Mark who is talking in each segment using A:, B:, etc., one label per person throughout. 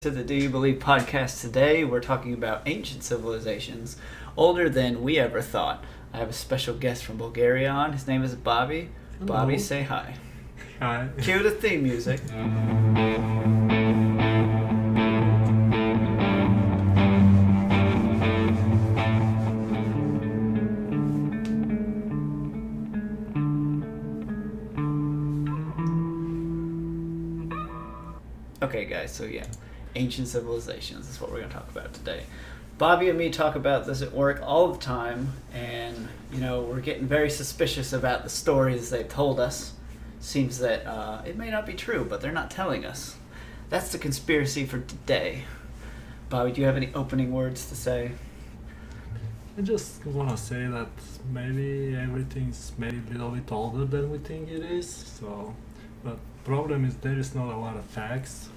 A: To the Do You Believe podcast. Today we're talking about ancient civilizations older than we ever thought. I have a special guest from Bulgaria on. His name is Bobby.
B: Hello.
A: Bobby, say hi.
B: Hi.
A: Cue the theme music. Okay guys, so yeah, ancient civilizations is what we're going to talk about today. Bobby and me talk about this at work all the time, and we're getting very suspicious about the stories they've told us. Seems that it may not be true, but they're not telling us. That's the conspiracy for today. Bobby, do you have any opening words to say?
B: I just want to say that maybe everything's maybe a little bit older than we think it is. So, but problem is there is not a lot of facts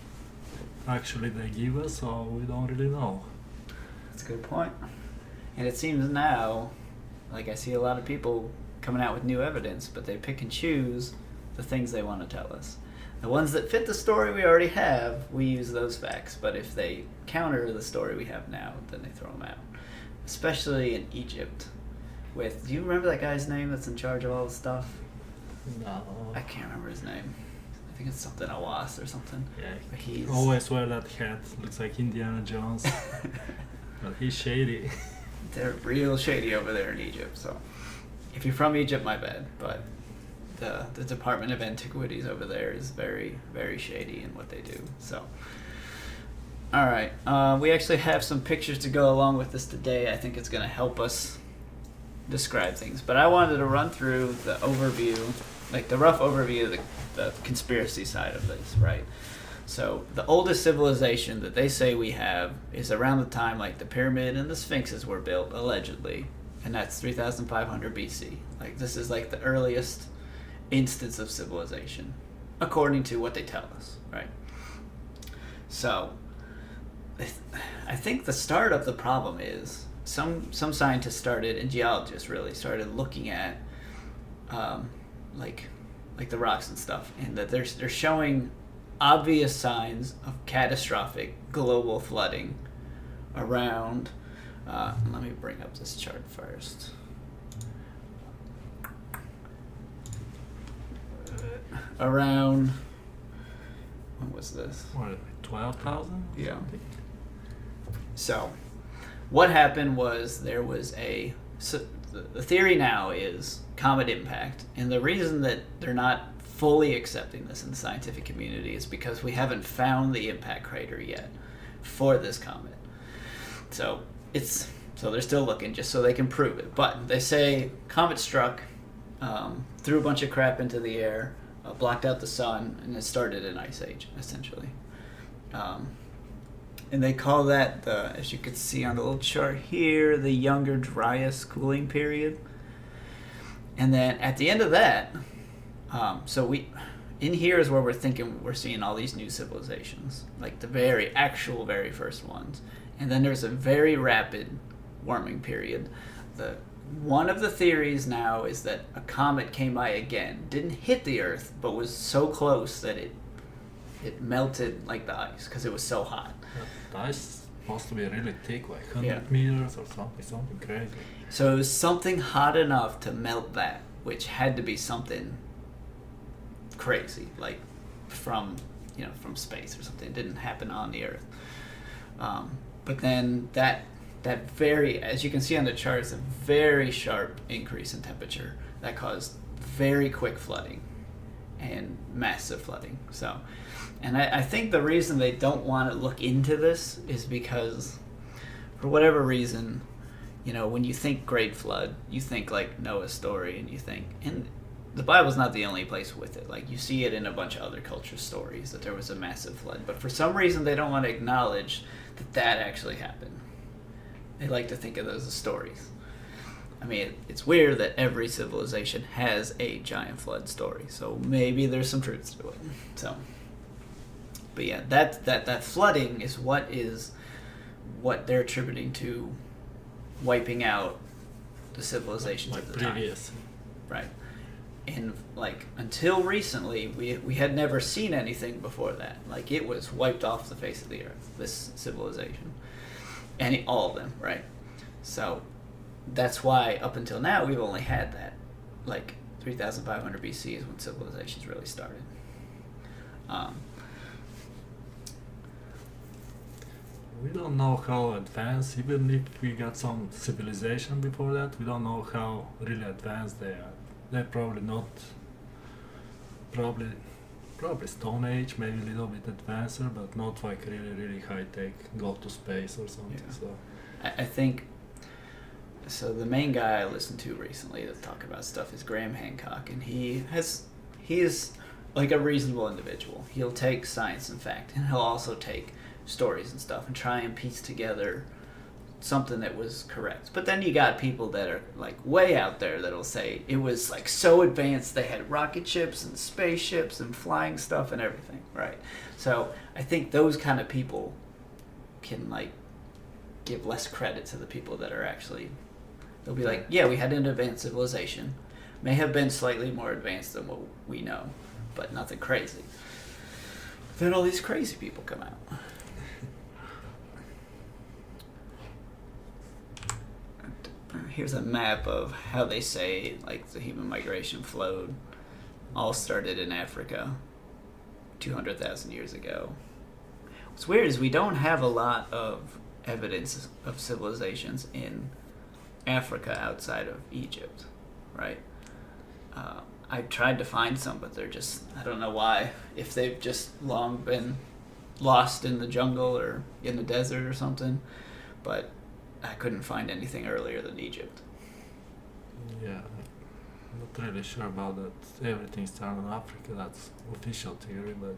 B: actually they give us, so we don't really know.
A: That's a good point. And it seems now, like I see a lot of people coming out with new evidence, but they pick and choose the things they want to tell us. The ones that fit the story we already have, we use those facts. But if they counter the story we have now, then they throw them out. Especially in Egypt. Do you remember that guy's name that's in charge of all the stuff?
B: No.
A: I can't remember his name. I think it's something Awas or something.
B: Yeah.
A: But he's
B: Always wear that hat. Looks like Indiana Jones. But he's shady.
A: They're real shady over there in Egypt. So if you're from Egypt, my bad. But the Department of Antiquities over there is very, very shady in what they do. So, all right. We actually have some pictures to go along with this today. I think it's going to help us describe things. But I wanted to run through the overview, like the rough overview of the conspiracy side of this, right? So the oldest civilization that they say we have is around the time like the pyramid and the sphinxes were built, allegedly. And that's 3,500 BC. Like this is like the earliest instance of civilization, according to what they tell us, right? So I think the start of the problem is some scientists started, and geologists really started looking at like the rocks and stuff, and that they're showing obvious signs of catastrophic global flooding around let me bring up this chart first. Around, when was this?
B: What, 12,000?
A: Yeah. So, what happened was there was the theory now is comet impact, and the reason that they're not fully accepting this in the scientific community is because we haven't found the impact crater yet for this comet. So they're still looking just so they can prove it. But they say comet struck, threw a bunch of crap into the air, blocked out the sun, and it started an ice age, essentially. And they call that, as you can see on the little chart here, the Younger Dryas cooling period. And then at the end of that, in here is where we're thinking we're seeing all these new civilizations, like the very first ones. And then there's a very rapid warming period. One of the theories now is that a comet came by again, didn't hit the Earth, but was so close that it melted like the ice because it was so hot.
B: The ice is supposed to be really thick, like 100
A: Yeah.
B: meters or something crazy.
A: So it was something hot enough to melt that, which had to be something crazy, like from space or something. It didn't happen on the Earth. But then that very, as you can see on the chart, is a very sharp increase in temperature that caused very quick flooding and massive flooding. So, and I think the reason they don't want to look into this is because, for whatever reason, when you think Great Flood, you think like Noah's story, and the Bible's not the only place with it. Like you see it in a bunch of other culture stories that there was a massive flood, but for some reason they don't want to acknowledge that actually happened. They like to think of those as stories. I mean, it's weird that every civilization has a giant flood story, so maybe there's some truth to it. So, but yeah, that flooding is what they're attributing to wiping out the civilizations
B: Like
A: of the time.
B: previous.
A: Right. And like until recently, we had never seen anything before that. Like it was wiped off the face of the earth. This civilization, and all of them, right? So that's why up until now we've only had that. Like 3,500 BC is when civilizations really started.
B: We don't know how advanced, even if we got some civilization before that, we don't know how really advanced they are. They're probably not, probably Stone Age, maybe a little bit advanced, but not like really high tech, go to space or something.
A: Yeah.
B: So
A: I think so. The main guy I listened to recently that talk about stuff is Graham Hancock, and he is like a reasonable individual. He'll take science and fact, and he'll also take stories and stuff and try and piece together something that was correct. But then you got people that are like way out there that'll say it was like so advanced they had rocket ships and spaceships and flying stuff and everything, right? So I think those kind of people can like give less credit to the people that are actually, they'll be like, yeah, we had an advanced civilization, may have been slightly more advanced than what we know, but nothing crazy. Then all these crazy people come out. Here's a map of how they say like the human migration flowed. All started in Africa 200,000 years ago. What's weird is we don't have a lot of evidence of civilizations in Africa outside of Egypt, right? I tried to find some, but they're just, I don't know why. If they've just long been lost in the jungle or in the desert or something, but I couldn't find anything earlier than Egypt.
B: yeah, not really sure about that. Everything started in Africa. That's official theory, but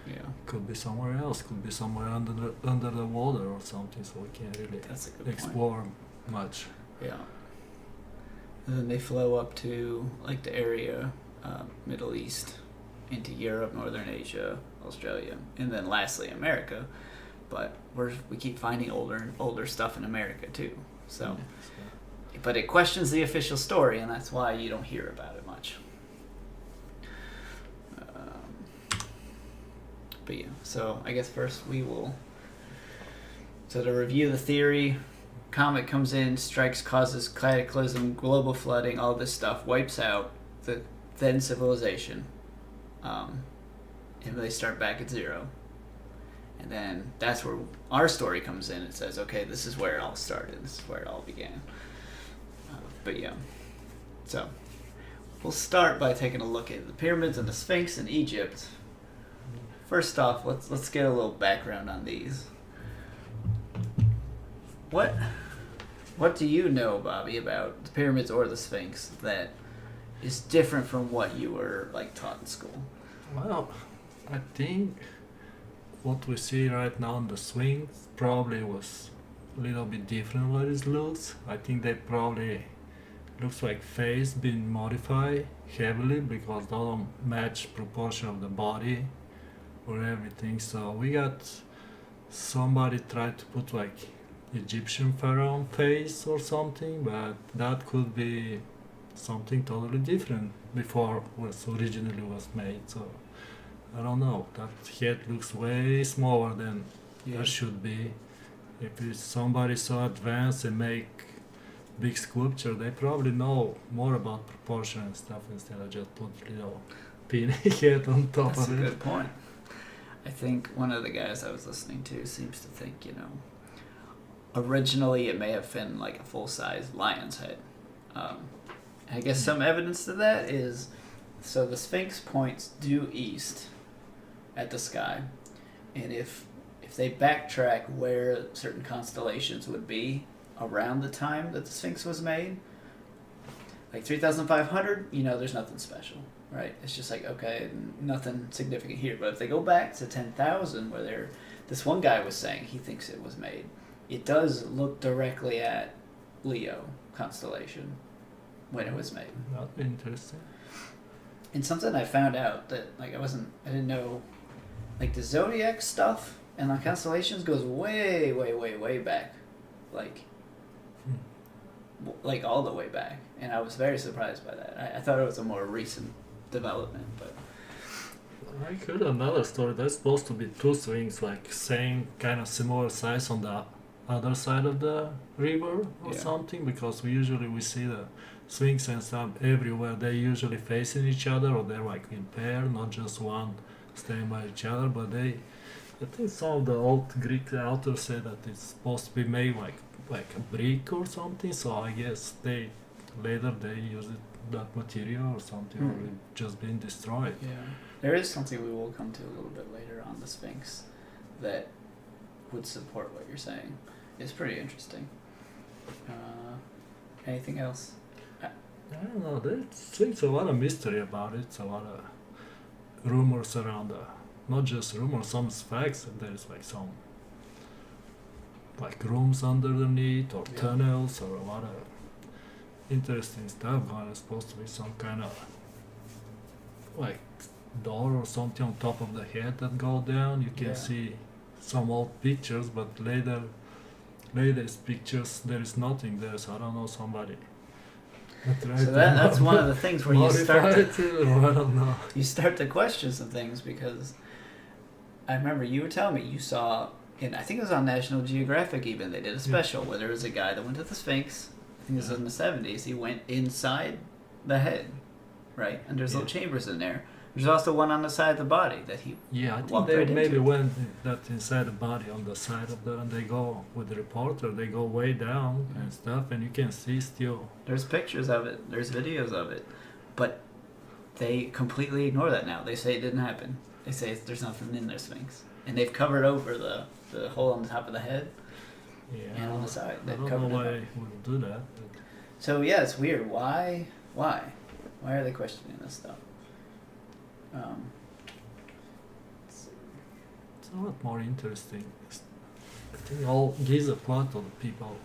A: Yeah,
B: could be somewhere else. Could be somewhere under the water or something. So we can't really
A: that's a good point.
B: explore much.
A: Yeah. And then they flow up to like the area, Middle East, into Europe, Northern Asia, Australia, and then lastly America. But we keep finding older and older stuff in America too. So, but it questions the official story, and that's why you don't hear about it much. But yeah, so I guess first we will. So to review the theory, comet comes in, strikes, causes cataclysm, global flooding, all this stuff, wipes out the then civilization, and they start back at zero. And then that's where our story comes in. It says, okay, this is where it all started. This is where it all began. But yeah, so we'll start by taking a look at the pyramids and the Sphinx in Egypt. First off, let's get a little background on these. What do you know, Bobby, about the pyramids or the Sphinx that is different from what you were like taught in school?
B: Well, I think what we see right now on the Sphinx probably was a little bit different what it looks. I think they probably looks like face being modified heavily because they don't match proportion of the body or everything. So we got somebody tried to put like Egyptian pharaoh face or something, but that could be something totally different before was originally was made. So I don't know. That head looks way smaller than it should be. If it's somebody so advanced and make big sculpture, they probably know more about proportion and stuff instead of just put little pin head on top
A: That's
B: of
A: a
B: it.
A: good point. I think one of the guys I was listening to seems to think, originally it may have been like a full-size lion's head. I guess some evidence to that is, so the Sphinx points due east at the sky, and if they backtrack where certain constellations would be around the time that the Sphinx was made, like 3,500, there's nothing special, right? It's just like, okay, nothing significant here. But if they go back to 10,000, where this one guy was saying he thinks it was made, it does look directly at Leo constellation when it was made.
B: That'd be interesting.
A: And something I found out that I didn't know, like the zodiac stuff and the constellations goes way, way, way, way back. Like like all the way back, and I was very surprised by that. I thought it was a more recent development, but
B: I heard another story. There's supposed to be two swings, like same kind of similar size on the other side of the river or
A: Yeah.
B: something. Because we see the swings and stuff everywhere. They usually facing each other, or they're like in pair, not just one staying by each other. But I think some of the old Greek authors say that it's supposed to be made like a brick or something. So I guess they use that material or something, or it just been destroyed.
A: yeah, there is something we will come to a little bit later on the Sphinx that would support what you're saying. It's pretty interesting. Anything else?
B: I don't know. There's a lot of mystery about it. It's a lot of rumors around not just rumors, some facts. And there's like some like rooms underneath or
A: Yeah.
B: tunnels or a lot of interesting stuff going. There's supposed to be some kind of like door or something on top of the head that go down. You can
A: Yeah.
B: see some old pictures, but latest pictures there is nothing there. So I don't know, somebody.
A: So that's one of the things where you start
B: I don't know.
A: you start to question some things, because I remember you were telling me you saw I think it was on National Geographic even, they did a special where there was a guy that went to the Sphinx. I think this was in the 70s. He went inside the head, right? And there's little chambers in there. There's also one on the side of the body that he
B: Yeah, I think
A: walked
B: they
A: right
B: maybe
A: into.
B: went that inside the body on the side of and they go with the reporter, they go way down and stuff, and you can see still.
A: There's pictures of it. There's videos of it. But they completely ignore that now. They say it didn't happen. They say there's nothing in there, Sphinx. And they've covered over the hole on the top of the head
B: Yeah,
A: and on the side.
B: I
A: They've
B: don't
A: covered
B: know why
A: it up.
B: they would do that. But
A: So yeah, it's weird. Why? Why are they questioning this stuff?
B: it's a lot more interesting. I think all Giza Plateau people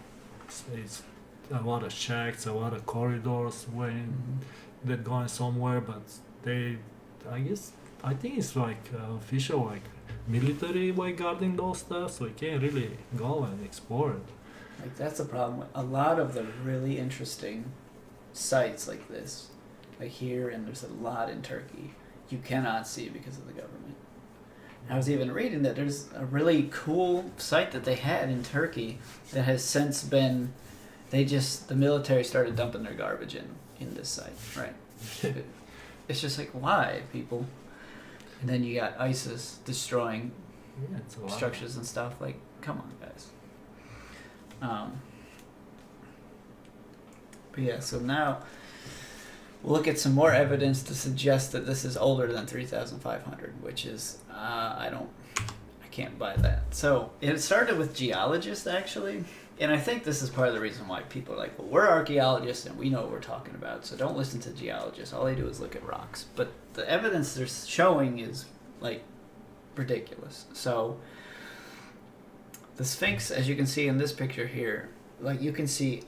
B: say it's a lot of shacks, a lot of corridors when they're going somewhere, but I think it's like official, like military way guarding those stuff, so you can't really go and explore it.
A: Like that's the problem with a lot of the really interesting sites like this, like here, and there's a lot in Turkey. You cannot see because of the government. I was even reading that there's a really cool site that they had in Turkey that has since been, the military started dumping their garbage in this site, right? It's just like, why, people? And then you got ISIS destroying
B: Yeah, it's a lot.
A: structures and stuff. Like, come on, guys. But yeah, so now we'll look at some more evidence to suggest that this is older than 3,500, which is, I can't buy that. So it started with geologists, actually. And I think this is part of the reason why people are like, well, we're archaeologists and we know what we're talking about, so don't listen to geologists. All they do is look at rocks. But the evidence they're showing is, like, ridiculous. So the Sphinx, as you can see in this picture here, like, you can see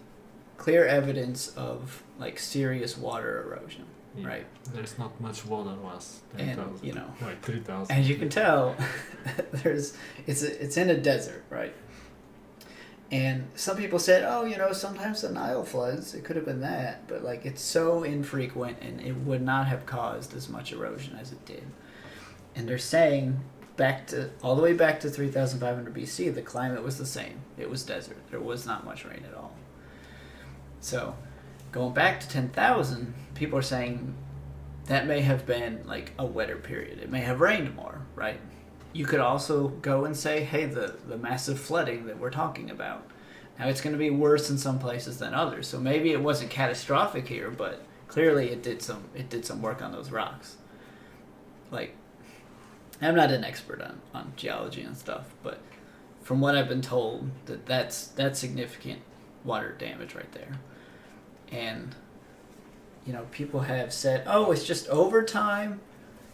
A: clear evidence of, like, serious water erosion,
B: Yeah,
A: right?
B: There's not much water last
A: And,
B: 10,000.
A: you know,
B: Like 3,000.
A: as you can tell, it's in a desert, right? And some people said, oh, you know, sometimes the Nile floods. It could have been that, but like it's so infrequent, and it would not have caused as much erosion as it did. And they're saying all the way back to 3,500 BC, the climate was the same. It was desert. There was not much rain at all. So, going back to 10,000, people are saying that may have been like a wetter period. It may have rained more, right? You could also go and say, hey, the massive flooding that we're talking about, now it's going to be worse in some places than others. So maybe it wasn't catastrophic here, but clearly it did some work on those rocks. Like, I'm not an expert on geology and stuff, but from what I've been told, that's significant water damage right there. And, you know, people have said, oh, it's just over time,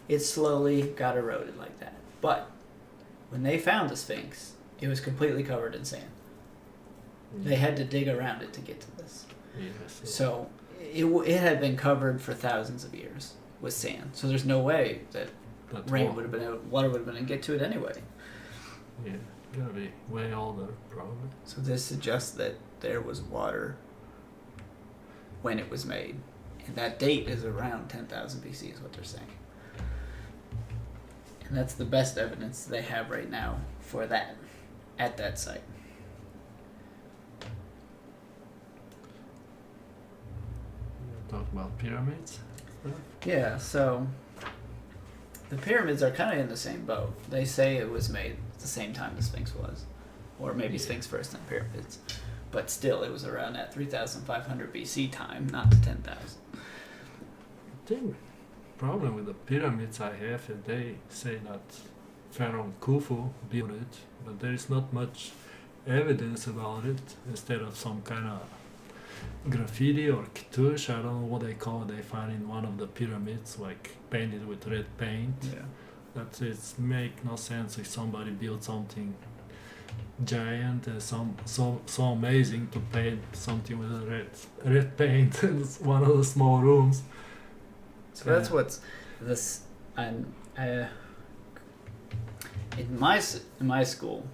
A: it slowly got eroded like that. But when they found the Sphinx, it was completely covered in sand. They had to dig around it to get to this.
B: Yeah,
A: So it had been covered for thousands of years with sand. So there's no way that water would have been able to get to it anyway.
B: Yeah, gotta be way older, probably.
A: So this suggests that there was water when it was made. And that date is around 10,000 BC is what they're saying. And that's the best evidence they have right now for that, at that site.
B: Talk about pyramids.
A: Yeah, so the pyramids are kind of in the same boat. They say it was made at the same time the Sphinx was. Or maybe Sphinx first and pyramids. But still, it was around that 3,500 BC time, not the 10,000.
B: I think problem with the pyramids I have is they say that Pharaoh Khufu built it, but there is not much evidence about it. Instead of some kind of graffiti or kitush, I don't know what they call it, they find in one of the pyramids, like painted with red paint.
A: Yeah.
B: That it's make no sense if somebody built something giant and so amazing to paint something with a red paint in one of the small rooms.
A: So that's what's this. And in my school,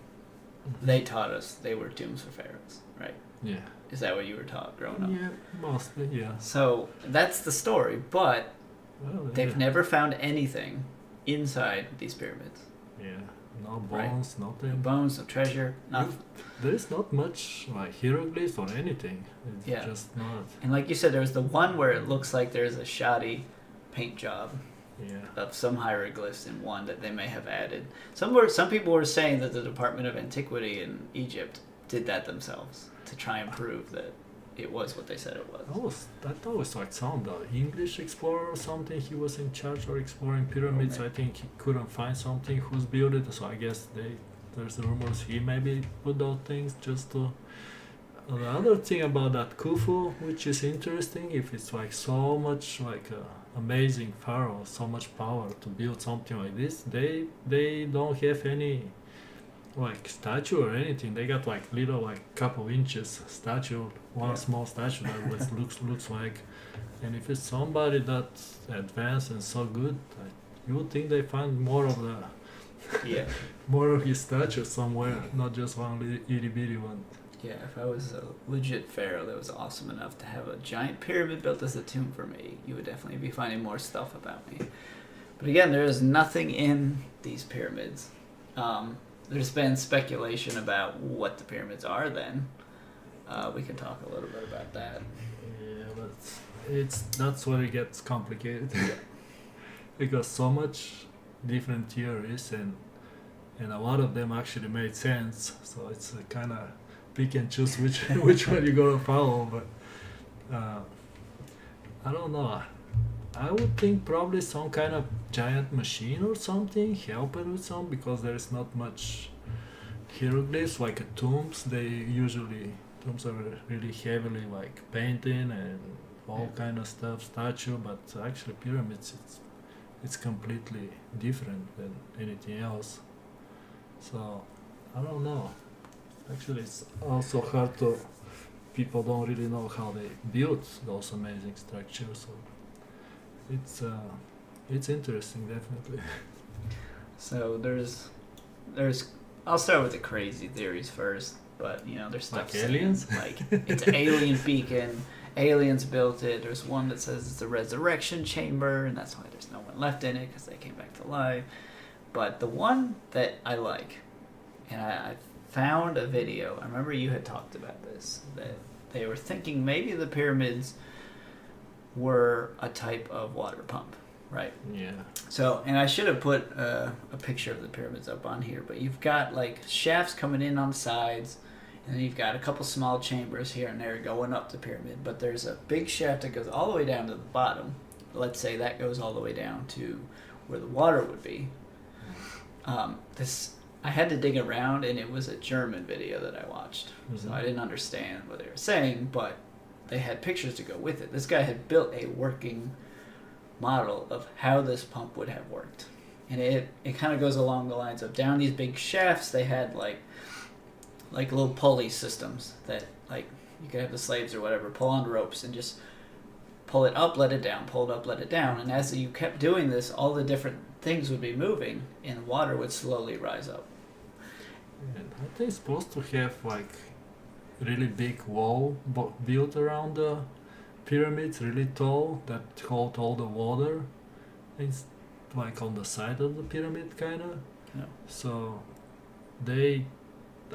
A: they taught us they were tombs for pharaohs, right?
B: Yeah.
A: Is that what you were taught growing up?
B: Yeah, mostly, yeah.
A: So that's the story, but
B: Well,
A: they've never found anything inside these pyramids.
B: Yeah, no bones,
A: No
B: nothing.
A: bones, no treasure, nothing.
B: There is not much like hieroglyphs or anything. It's
A: Yeah.
B: just not.
A: And like you said, there was the one where it looks like there's a shoddy paint job
B: Yeah.
A: of some hieroglyphs in one that they may have added. Some people were saying that the Department of Antiquity in Egypt did that themselves to try and prove that it was what they said it was.
B: I thought it was like some the English explorer or something. He was in charge of exploring pyramids.
A: Okay.
B: I think he couldn't find something who's built it. So I guess there's rumors he maybe put those things just to. The other thing about that Khufu, which is interesting, if it's like so much like amazing pharaoh, so much power to build something like this, they don't have any like statue or anything. They got like little like couple inches statue, one
A: Yeah.
B: small statue that what looks like. And if it's somebody that's advanced and so good, you would think they find more of the
A: Yeah.
B: more of his statue somewhere, not just one itty bitty one.
A: Yeah, if I was a legit pharaoh that was awesome enough to have a giant pyramid built as a tomb for me, you would definitely be finding more stuff about me. But again, there is nothing in these pyramids. There's been speculation about what the pyramids are then. We can talk a little bit about that.
B: Yeah, but that's where it gets complicated. Because so much different theories and a lot of them actually made sense. So it's a kind of pick and choose which one you're gonna follow. But I don't know. I would think probably some kind of giant machine or something helping with some, because there is not much hieroglyphs like tombs. Tombs are really heavily like painting and all kind of stuff, statue. But actually pyramids, it's completely different than anything else. So I don't know. Actually, it's also hard to. People don't really know how they built those amazing structures. So it's interesting, definitely.
A: So there's I'll start with the crazy theories first, but there's stuff
B: Like aliens?
A: like it's an alien beacon, aliens built it. There's one that says it's a resurrection chamber, and that's why there's no one left in it because they came back to life. But the one that I like, and I found a video. I remember you had talked about this, that they were thinking maybe the pyramids were a type of water pump, right?
B: Yeah.
A: So, and I should have put a picture of the pyramids up on here, but you've got like shafts coming in on the sides, and then you've got a couple small chambers here and there going up the pyramid, but there's a big shaft that goes all the way down to the bottom. Let's say that goes all the way down to where the water would be. I had to dig around, and it was a German video that I watched, so I didn't understand what they were saying, but they had pictures to go with it. This guy had built a working model of how this pump would have worked, and it kind of goes along the lines of down these big shafts they had like little pulley systems that like you could have the slaves or whatever pull on ropes and just pull it up, let it down, pull it up, let it down, and as you kept doing this, all the different things would be moving and water would slowly rise up.
B: And aren't they supposed to have like really big wall built around the pyramids really tall that hold all the water. It's like on the side of the pyramid, kind of.
A: Yeah.
B: So they,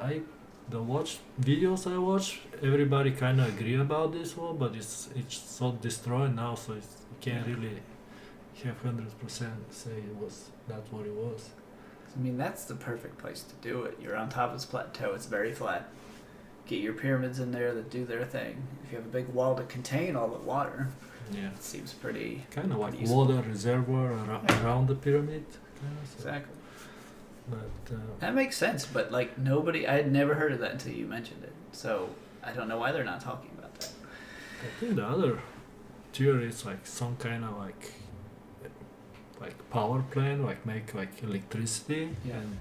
B: I, the watch videos I watch, everybody kind of agree about this one, but it's so destroyed now, so it's, you can't really have 100% say it was that's what it was.
A: I mean, that's the perfect place to do it. You're on top of this plateau. It's very flat. Get your pyramids in there that do their thing. If you have a big wall to contain all the water,
B: Yeah.
A: it seems pretty...
B: Kind of like
A: useful.
B: water reservoir around the pyramid. Kind of, so.
A: Exactly.
B: But
A: That makes sense, but like nobody... I had never heard of that until you mentioned it. So I don't know why they're not talking about that.
B: I think the other theory is like some kind of like power plant, like make like electricity.
A: Yeah.
B: And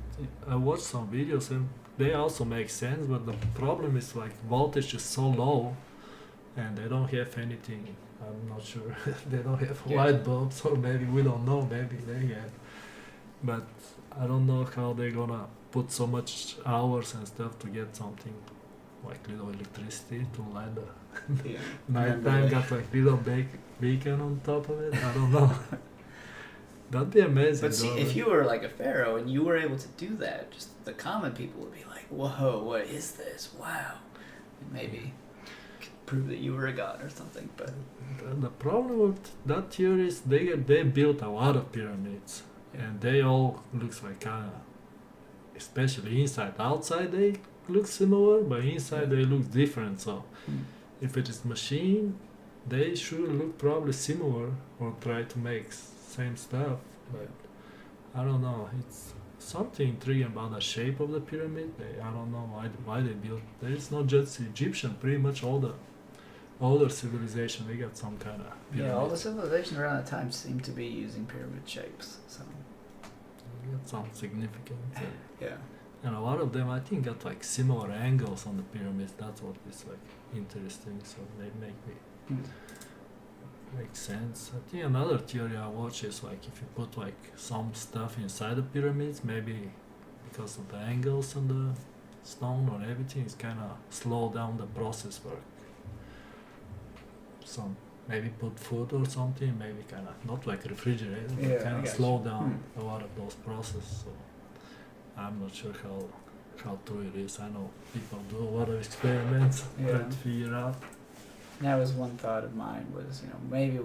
B: I watched some videos and they also make sense, but the problem is like voltage is so low, and they don't have anything. I'm not sure. They don't have light bulbs, or maybe we don't know. Maybe they have, but I don't know how they're gonna put so much hours and stuff to get something like little electricity to light the
A: Yeah.
B: nighttime. Got like little beacon on top of it. I don't know. That'd be amazing.
A: But see,
B: though,
A: if you were like a pharaoh and you were able to do that, just the common people would be like, "Whoa, what is this? Wow!" And maybe could prove that you were a god or something. But
B: the problem with that theory is they built a lot of pyramids, and they all looks like kind of, especially inside. Outside they look similar, but inside they look different. So if it is machine, they should look probably similar or try to make same stuff. But I don't know. It's something intriguing about the shape of the pyramid. I don't know why they built. There is not just Egyptian. Pretty much all the older civilization they got some kind of pyramid.
A: yeah, all the civilizations around that time seem to be using pyramid shapes. So
B: They got some significant.
A: yeah,
B: And a lot of them, I think, got like similar angles on the pyramids. That's what is like interesting. So they make sense. I think another theory I watch is like if you put like some stuff inside the pyramids, maybe because of the angles on the stone or everything, it's kind of slow down the process work. Some maybe put food or something, maybe kind of not like refrigerator, but
A: Yeah,
B: kind
A: I
B: of
A: got
B: slow
A: you.
B: down a lot of those processes. So I'm not sure how true it is. I know people do a lot of experiments,
A: Yeah.
B: try to figure out.
A: that was one thought of mine. Was maybe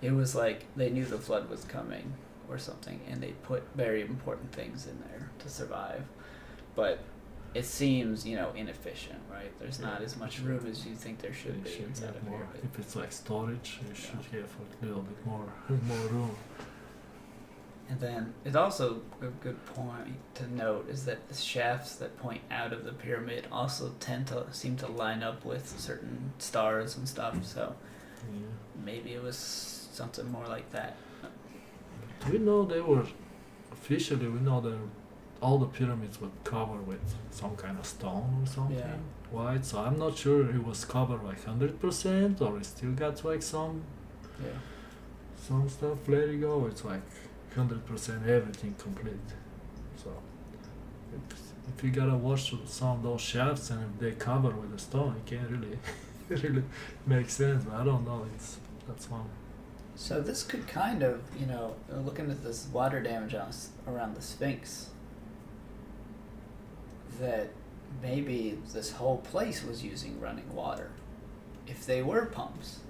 A: it was like they knew the flood was coming or something, and they put very important things in there to survive. But it seems inefficient, right? There's not as much room as you think there should
B: They
A: be
B: should
A: inside
B: have
A: of
B: more.
A: here.
B: If it's like storage, you should have a little bit more room.
A: And then it's also a good point to note is that the shafts that point out of the pyramid also tend to seem to line up with certain stars and stuff. So
B: Yeah.
A: maybe it was something more like that.
B: We know they were officially. We know that all the pyramids were covered with some kind of stone or something.
A: Yeah.
B: White. So I'm not sure it was covered like 100% or it still got like some stuff. Let it go. It's like 100% everything complete. So if you gotta wash some of those shafts and if they cover with the stone, it can't really really make sense. But I don't know. That's one.
A: So this could kind of, looking at this water damage around the Sphinx, that maybe this whole place was using running water. If they were pumps,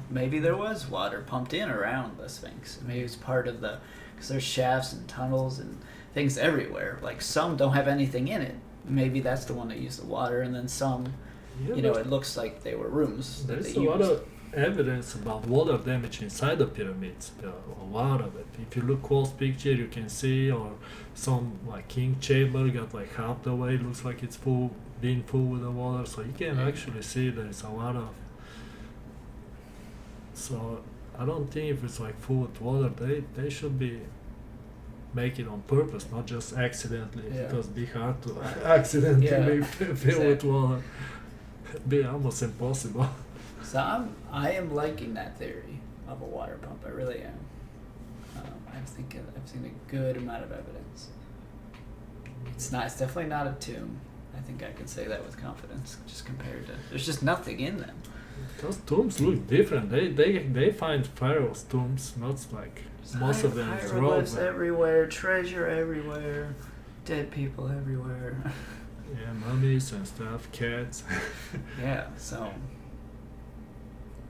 A: maybe there was water pumped in around the Sphinx. Maybe it's part of because there's shafts and tunnels and things everywhere. Like some don't have anything in it. Maybe that's the one that used the water, and then some,
B: Yeah,
A: it looks like they were rooms that
B: there's
A: they
B: a lot
A: used.
B: of evidence about water damage inside the pyramids. A lot of it. If you look close picture, you can see, or some like king chamber got like half the way. It looks like it's being full with the water, so you can actually see there's a lot of. So I don't think if it's like full with water, they should be make it on purpose, not just accidentally.
A: Yeah.
B: Because it'd be hard to accidentally fill with
A: exactly.
B: water. It'd be almost impossible.
A: So I am liking that theory of a water pump. I really am. I've seen a good amount of evidence. It's definitely not a tomb. I think I can say that with confidence, just compared to there's just nothing in them.
B: Those tombs look different. They find pharaohs' tombs, not like most of them is
A: hieroglyphs
B: robbed.
A: everywhere, treasure everywhere, dead people everywhere.
B: Yeah, mummies and stuff, cats.
A: Yeah, so.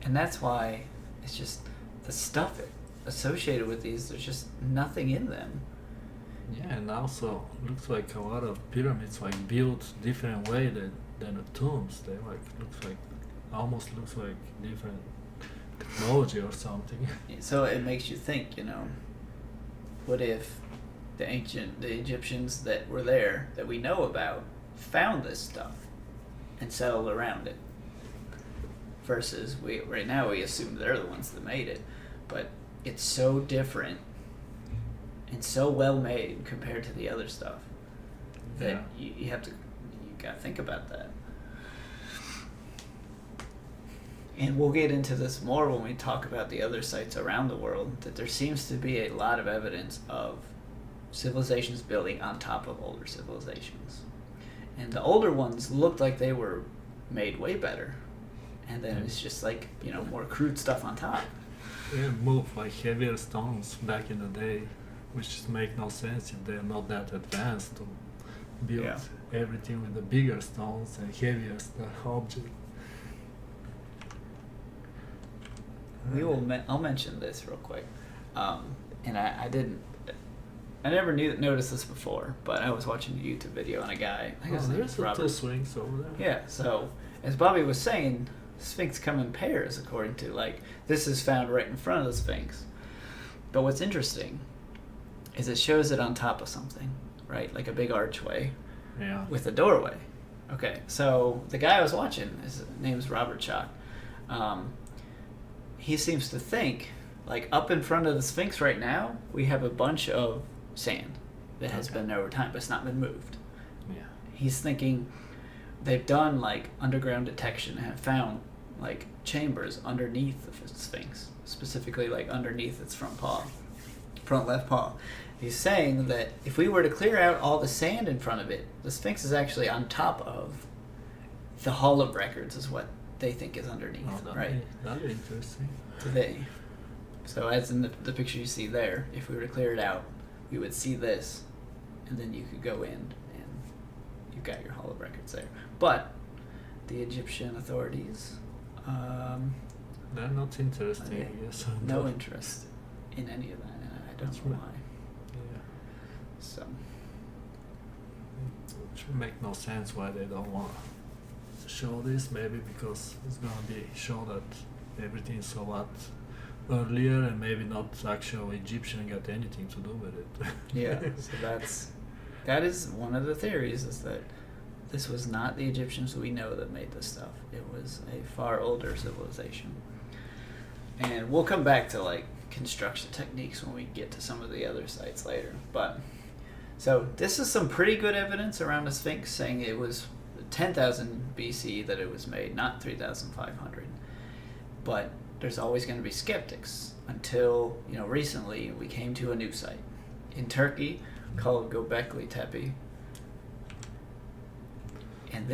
A: And that's why it's just the stuff associated with these, there's just nothing in them.
B: Yeah, and also looks like a lot of pyramids like built different way than the tombs. They like almost looks like different technology or something.
A: So it makes you think, what if the Egyptians that were there, that we know about, found this stuff and settled around it? Versus right now we assume they're the ones that made it, but it's so different and so well made compared to the other stuff that you gotta think about that. And we'll get into this more when we talk about the other sites around the world, that there seems to be a lot of evidence of civilizations building on top of older civilizations. And the older ones looked like they were made way better. And then it's just like, more crude stuff on top.
B: Yeah, move like heavier stones back in the day, which just make no sense if they're not that advanced to build everything with the bigger stones and heavier object.
A: I'll mention this real quick, and I never noticed this before, but I was watching a YouTube video on a guy. I think
B: there's two Sphinx over there.
A: Yeah, so as Bobby was saying, Sphinx come in pairs, according to this is found right in front of the Sphinx. But what's interesting is it shows it on top of something, right? Like a big archway, with a doorway. Okay, so the guy I was watching, his name's Robert Chalk. He seems to think, up in front of the Sphinx right now, we have a bunch of sand that has been there over time, but it's not been moved.
B: Yeah.
A: He's thinking they've done, underground detection and have found, chambers underneath the Sphinx, specifically, underneath its front left paw. He's saying that if we were to clear out all the sand in front of it, the Sphinx is actually on top of the Hall of Records, is what they think is underneath, right?
B: That'd be interesting.
A: So as in the picture you see there, if we were to clear it out, we would see this, and then you could go in and you've got your Hall of Records there. But the Egyptian authorities,
B: they're not interesting, I guess.
A: No interest in any of that, and I don't know why.
B: Yeah.
A: So
B: it should make no sense why they don't want to show this. Maybe because it's gonna be show that everything is a lot earlier, and maybe not actual Egyptian got anything to do with it.
A: Yeah, so that is one of the theories, is that this was not the Egyptians we know that made this stuff. It was a far older civilization. And we'll come back to construction techniques when we get to some of the other sites later. But so this is some pretty good evidence around the Sphinx, saying it was 10,000 BC that it was made, not 3,500. But there's always going to be skeptics until, recently we came to a new site in Turkey called Göbekli Tepe. And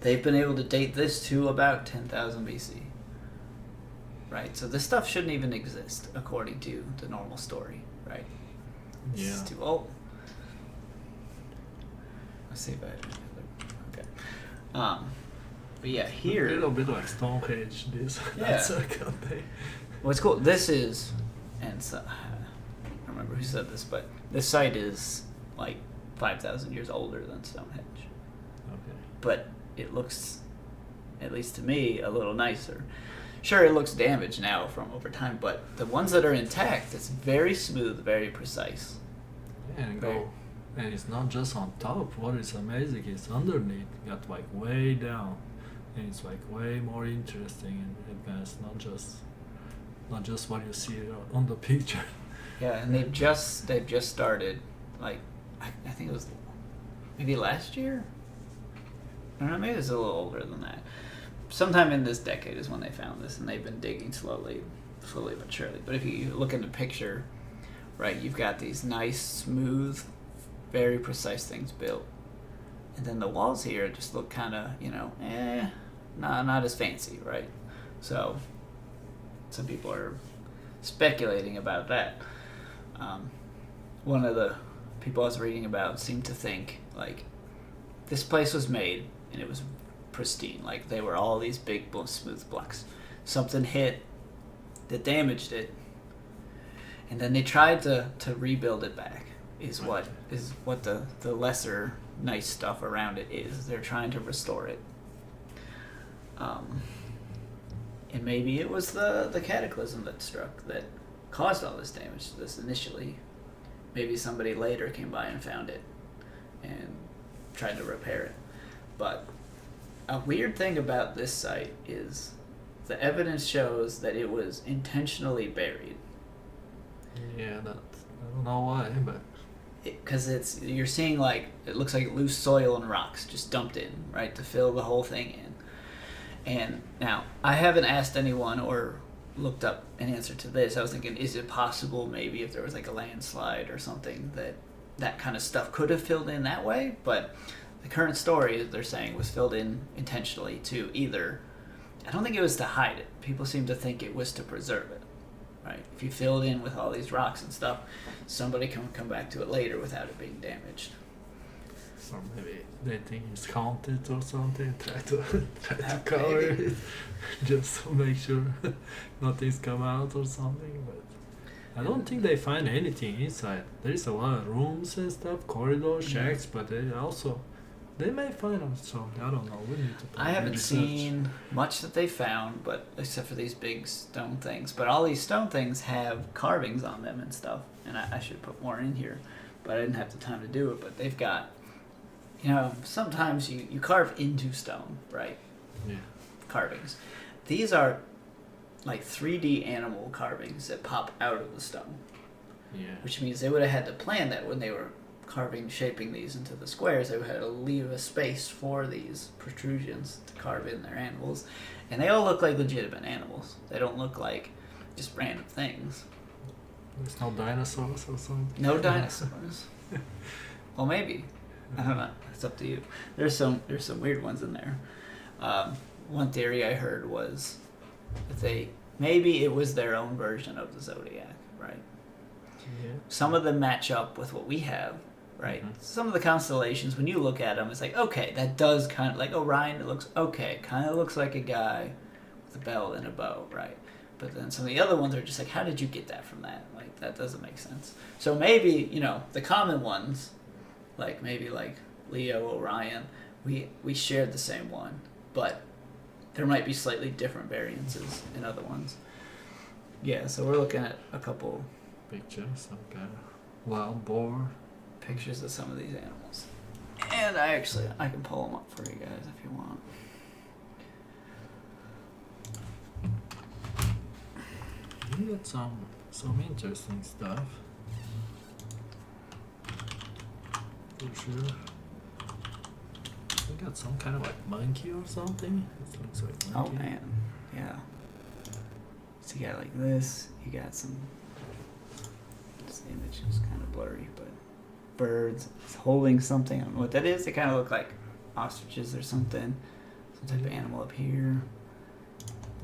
A: they've been able to date this to about 10,000 BC. Right? So this stuff shouldn't even exist, according to the normal story, right?
B: Yeah.
A: It's too old. Let's see if I... Okay. But yeah, here...
B: A little bit like Stonehenge, this.
A: Yeah.
B: That's a good thing.
A: What's cool, this is... And so, I don't remember who said this, but this site is 5,000 years older than Stonehenge.
B: Okay.
A: But it looks, at least to me, a little nicer. Sure, it looks damaged now from over time, but the ones that are intact, it's very smooth, very precise.
B: And it's not just on top. What is amazing is underneath, got way down, and it's way more interesting and advanced. Not just what you see on the picture.
A: Yeah, and they've just started. I think it was maybe last year. I don't know, maybe it's a little older than that. Sometime in this decade is when they found this, and they've been digging slowly but surely. But if you look in the picture, right, you've got these nice, smooth, very precise things built. And then the walls here just look kind of, not as fancy, right? So some people are speculating about that. One of the people I was reading about seemed to think like this place was made and it was pristine. Like they were all these big smooth blocks. Something hit that damaged it, and then they tried to rebuild it back. Is what the lesser nice stuff around it is. They're trying to restore it. And maybe it was the cataclysm that struck that caused all this damage to this initially. Maybe somebody later came by and found it and tried to repair it. But a weird thing about this site is the evidence shows that it was intentionally buried.
B: Yeah, I don't know why, but
A: Because you're seeing like it looks like loose soil and rocks just dumped in, right, to fill the whole thing in. And now I haven't asked anyone or looked up an answer to this. I was thinking, is it possible maybe if there was like a landslide or something that kind of stuff could have filled in that way? But the current story they're saying was filled in intentionally to either, I don't think it was to hide it. People seem to think it was to preserve it. Right? If you fill it in with all these rocks and stuff, somebody can come back to it later without it being damaged.
B: or maybe they think it's haunted or something. Try to cover it, just to make sure nothing's come out or something. But I don't think they find anything inside. There's a lot of rooms and stuff, corridors, shacks, but they may find something. I don't know. We need to.
A: I haven't seen much that they found, but except for these big stone things. But all these stone things have carvings on them and stuff. And I should put more in here, but I didn't have the time to do it. But they've got, sometimes you carve into stone, right?
B: Yeah.
A: Carvings. These are like 3D animal carvings that pop out of the stone.
B: Yeah.
A: Which means they would have had to plan that when they were shaping these into the squares. They would have had to leave a space for these protrusions to carve in their animals. And they all look like legitimate animals. They don't look like just random things.
B: There's no dinosaurs or something?
A: No dinosaurs. Well, maybe. I don't know. It's up to you. There's some weird ones in there. One theory I heard was that maybe it was their own version of the Zodiac, right?
B: Yeah.
A: Some of them match up with what we have, right?
B: Mm-hmm.
A: Some of the constellations, when you look at them, it's like, okay, that does kind of, like Orion, it looks okay. Kind of looks like a guy with a belt and a bow, right? But then some of the other ones are just like, how did you get that from that? Like, that doesn't make sense. So maybe, the common ones, like maybe like Leo, Orion, we shared the same one, but there might be slightly different variances in other ones. Yeah, so we're looking at a couple
B: Pictures, some kind of wild boar.
A: pictures of some of these animals. And I can pull them up for you guys if you want.
B: You got some interesting stuff. For sure. We got some kind of like monkey or something. It looks like
A: Oh
B: monkey.
A: man, yeah. So you got like this. You got some. This image is kind of blurry, but birds holding something. I don't know what that is. They kind of look like ostriches or something. Some type of animal up here.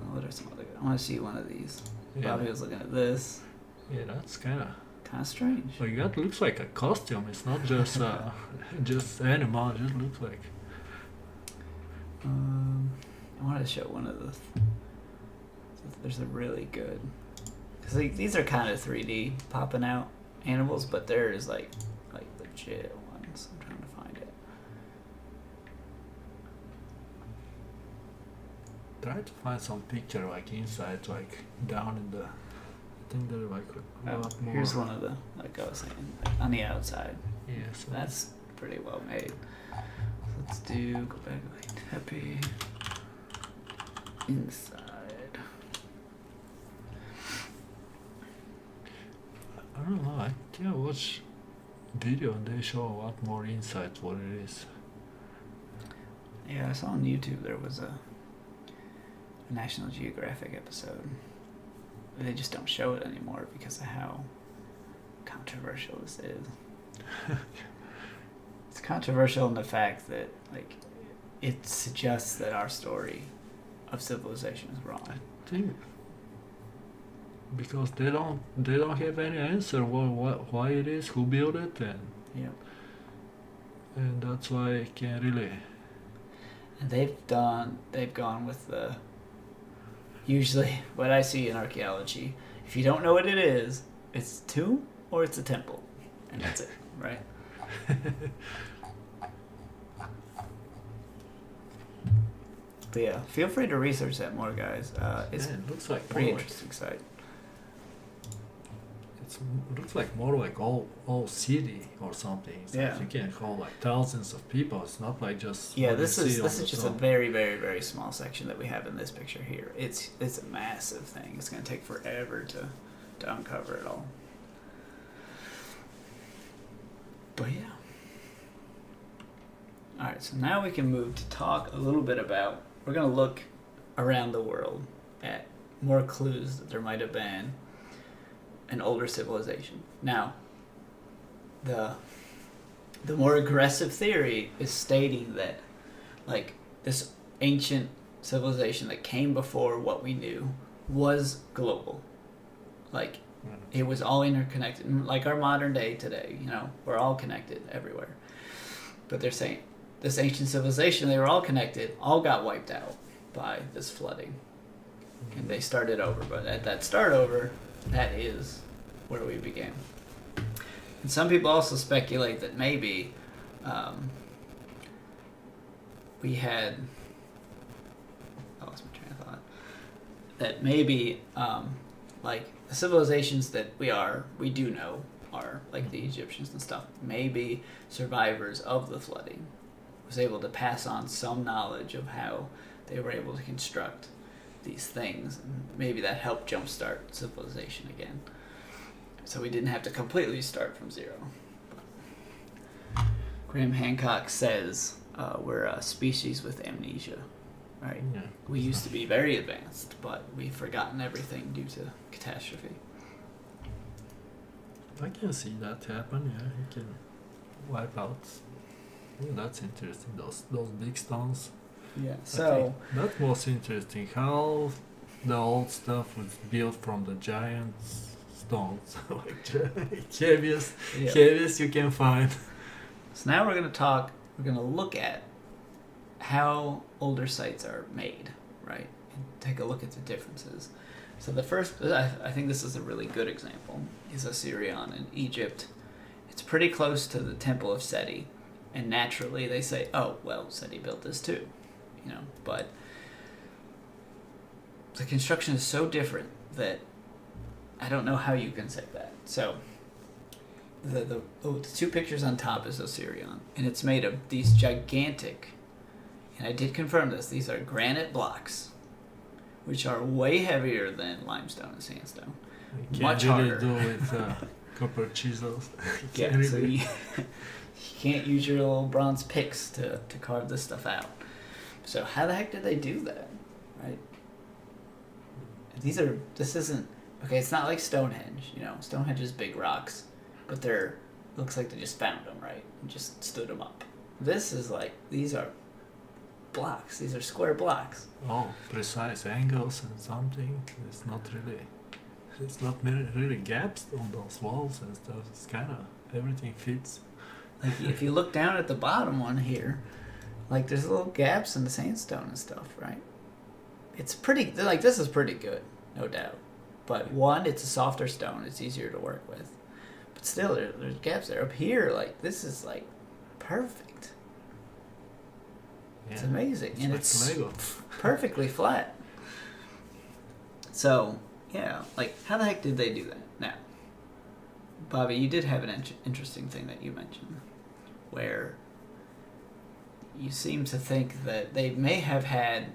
A: Oh, what are some other? I want to see one of these.
B: Yeah.
A: Bobby was looking at this.
B: Yeah, that's kind of.
A: Strange.
B: Like that looks like a costume. It's not just just animal. It just looks like.
A: I wanted to show one of the. There's a really good. Cause these are kind of 3D popping out animals, but there is like legit ones. I'm trying to find it.
B: Try to find some picture like inside, like down in the. I think they're like a lot more.
A: Here's one of the, like I was saying, like on the outside.
B: Yeah, so
A: That's pretty well made. Let's go back like happy inside.
B: I don't know. I think I watched video and they show a lot more insight what it is.
A: Yeah, I saw on YouTube there was a National Geographic episode. They just don't show it anymore because of how controversial this is. It's controversial in the fact that, like, it suggests that our story of civilization is wrong.
B: I think because they don't have any answer why it is, who built it,
A: Yeah.
B: and that's why I can't really.
A: And they've gone with the, usually what I see in archaeology, if you don't know what it is, it's a tomb or it's a temple. And that's it, right? But yeah, feel free to research that more, guys. It's
B: Yeah, it looks like
A: pretty
B: more
A: interesting site.
B: it looks like more like all city or something. It's
A: Yeah.
B: like you can hold like thousands of people. It's not like just
A: Yeah,
B: what you
A: this
B: see
A: is
B: on the
A: just a
B: top.
A: very, very, very small section that we have in this picture here. It's a massive thing. It's going to take forever to uncover it all. But yeah. All right, so now we can move to talk a little bit about. We're going to look around the world at more clues that there might have been an older civilization. Now, the more aggressive theory is stating that, like, this ancient civilization that came before what we knew was global. Like, it was all interconnected. Like our modern day today, you know, we're all connected everywhere. But they're saying this ancient civilization, they were all connected, all got wiped out by this flooding. And they started over. But at that start over, that is where we began. And some people also speculate that maybe we had. I lost my train of thought. That maybe, like, the civilizations that we do know are, like the Egyptians and stuff, maybe survivors of the flooding was able to pass on some knowledge of how they were able to construct these things. And maybe that helped jumpstart civilization again. So we didn't have to completely start from zero. Graham Hancock says we're a species with amnesia, right?
B: Yeah.
A: We used to be very advanced, but we've forgotten everything due to catastrophe.
B: I can see that happen. Yeah, you can wipe out. Yeah, that's interesting. Those big stones.
A: Yeah.
B: I
A: So
B: think that was interesting. How the old stuff was built from the giant stones, like heaviest,
A: yeah.
B: heaviest you can find.
A: So now we're gonna look at how older sites are made, right? And take a look at the differences. So the first, I think this is a really good example, is Assyrian in Egypt. It's pretty close to the Temple of Seti, and naturally they say, oh, well, Seti built this too, you know, but the construction is so different that I don't know how you can say that. So the two pictures on top is Osirion, and it's made of these gigantic, and I did confirm this, these are granite blocks, which are way heavier than limestone and sandstone.
B: You
A: Much
B: can't really
A: harder.
B: do with copper chisels. You
A: Yeah,
B: can't
A: so
B: really-
A: you can't use your little bronze picks to carve this stuff out. So how the heck did they do that, right? This isn't, okay, it's not like Stonehenge, you know. Stonehenge is big rocks, but looks like they just found them, right? And just stood them up. This is like, these are blocks. These are square blocks.
B: Oh, precise angles and something. It's not really gaps on those walls and stuff. It's kind of everything fits.
A: Like if you look down at the bottom one here, like there's little gaps in the sandstone and stuff, right? It's pretty, like this is pretty good, no doubt. But one, it's a softer stone, it's easier to work with. But still, there's gaps there. Up here, like this is like perfect. It's
B: Yeah,
A: amazing, and
B: like
A: it's
B: Lego.
A: perfectly flat. So yeah, like how the heck did they do that? Now, Bobby, you did have an interesting thing that you mentioned, where you seem to think that they may have had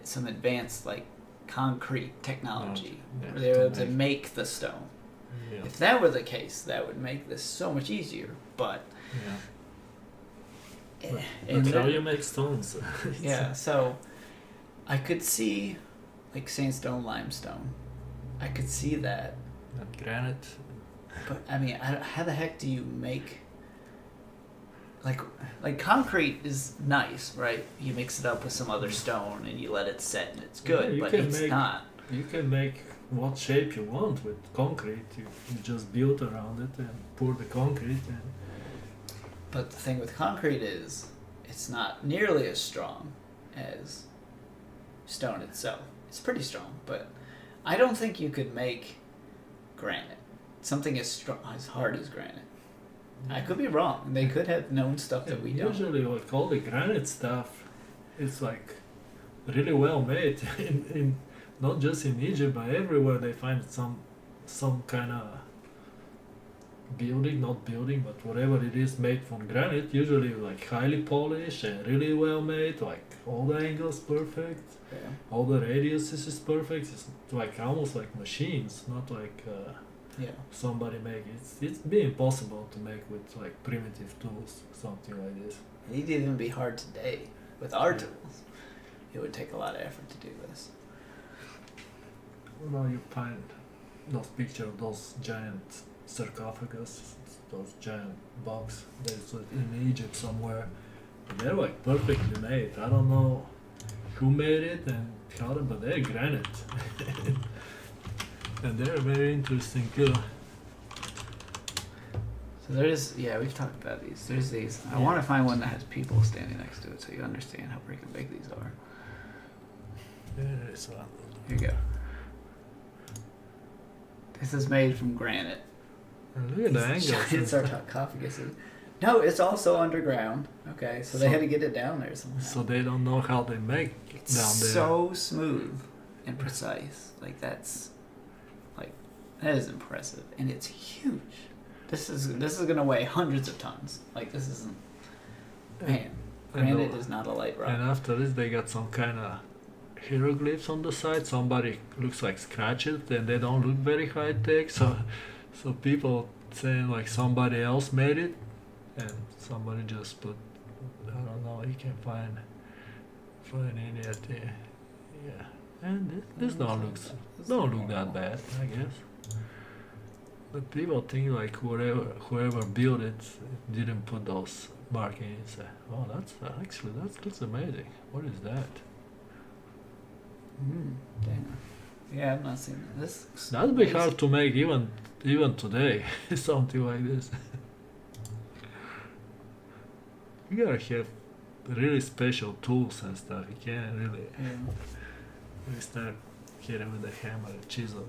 A: some advanced like concrete technology,
B: Yeah,
A: where they were able to
B: make-
A: make the stone.
B: Yeah.
A: If that were the case, that would make this so much easier. But
B: Yeah.
A: and
B: But how
A: then-
B: you make stones?
A: yeah, so I could see like sandstone, limestone. I could see that.
B: And granite.
A: But I mean, how the heck do you make like like concrete is nice, right? You mix it up with some other stone and you let it set and it's good,
B: Yeah, you
A: but
B: can
A: it's
B: make-
A: not.
B: You can make what shape you want with concrete. You just build around it and pour the concrete and
A: But the thing with concrete is it's not nearly as strong as stone itself. It's pretty strong, but I don't think you could make granite. Something as strong as hard as granite. I could be wrong. They could have known stuff that we don't.
B: usually like all the granite stuff, it's like really well made. In not just in Egypt, but everywhere they find some kind of building, not building, but whatever it is made from granite. Usually like highly polished and really well made. Like all the angles perfect,
A: Yeah.
B: all the radiuses is perfect. It's like almost like machines, not like.
A: Yeah.
B: Somebody make it. It's be impossible to make with like primitive tools, something like this.
A: It'd even be hard today with our tools. It would take a lot of effort to do this.
B: Well, you find those picture of those giant sarcophagus, those giant box that's in Egypt somewhere. They're like perfectly made. I don't know who made it and how, but they're granite. And they're very interesting too.
A: So there's, yeah, we've talked about these. There's these. I
B: Yeah.
A: want to find one that has people standing next to it so you understand how freaking big these are.
B: There is one.
A: Here you go. This is made from granite.
B: And look at the angles.
A: Giant
B: and stuff.
A: sarcophaguses. No, it's also underground. Okay, so they had to get it down there somehow.
B: So they don't know how they make
A: It's
B: down there.
A: so smooth and precise. Like that is impressive, and it's huge. This is gonna weigh hundreds of tons. Like this isn't. Man,
B: And
A: granite
B: the-
A: is not a light rock.
B: And after this, they got some kind of hieroglyphs on the side. Somebody looks like scratched it, and they don't look very high tech. So people saying like somebody else made it, and somebody just put. I don't know. You can find any at the. Yeah, and this don't look that bad, I guess. But people think like whoever built it didn't put those markings. Oh, that's that looks amazing. What is that?
A: Dang. Yeah, I've not seen that. This. looks
B: That'd be
A: amazing.
B: hard to make even today. Something like this. You gotta have really special tools and stuff. You can't really
A: Yeah.
B: start hitting with a hammer and chisel.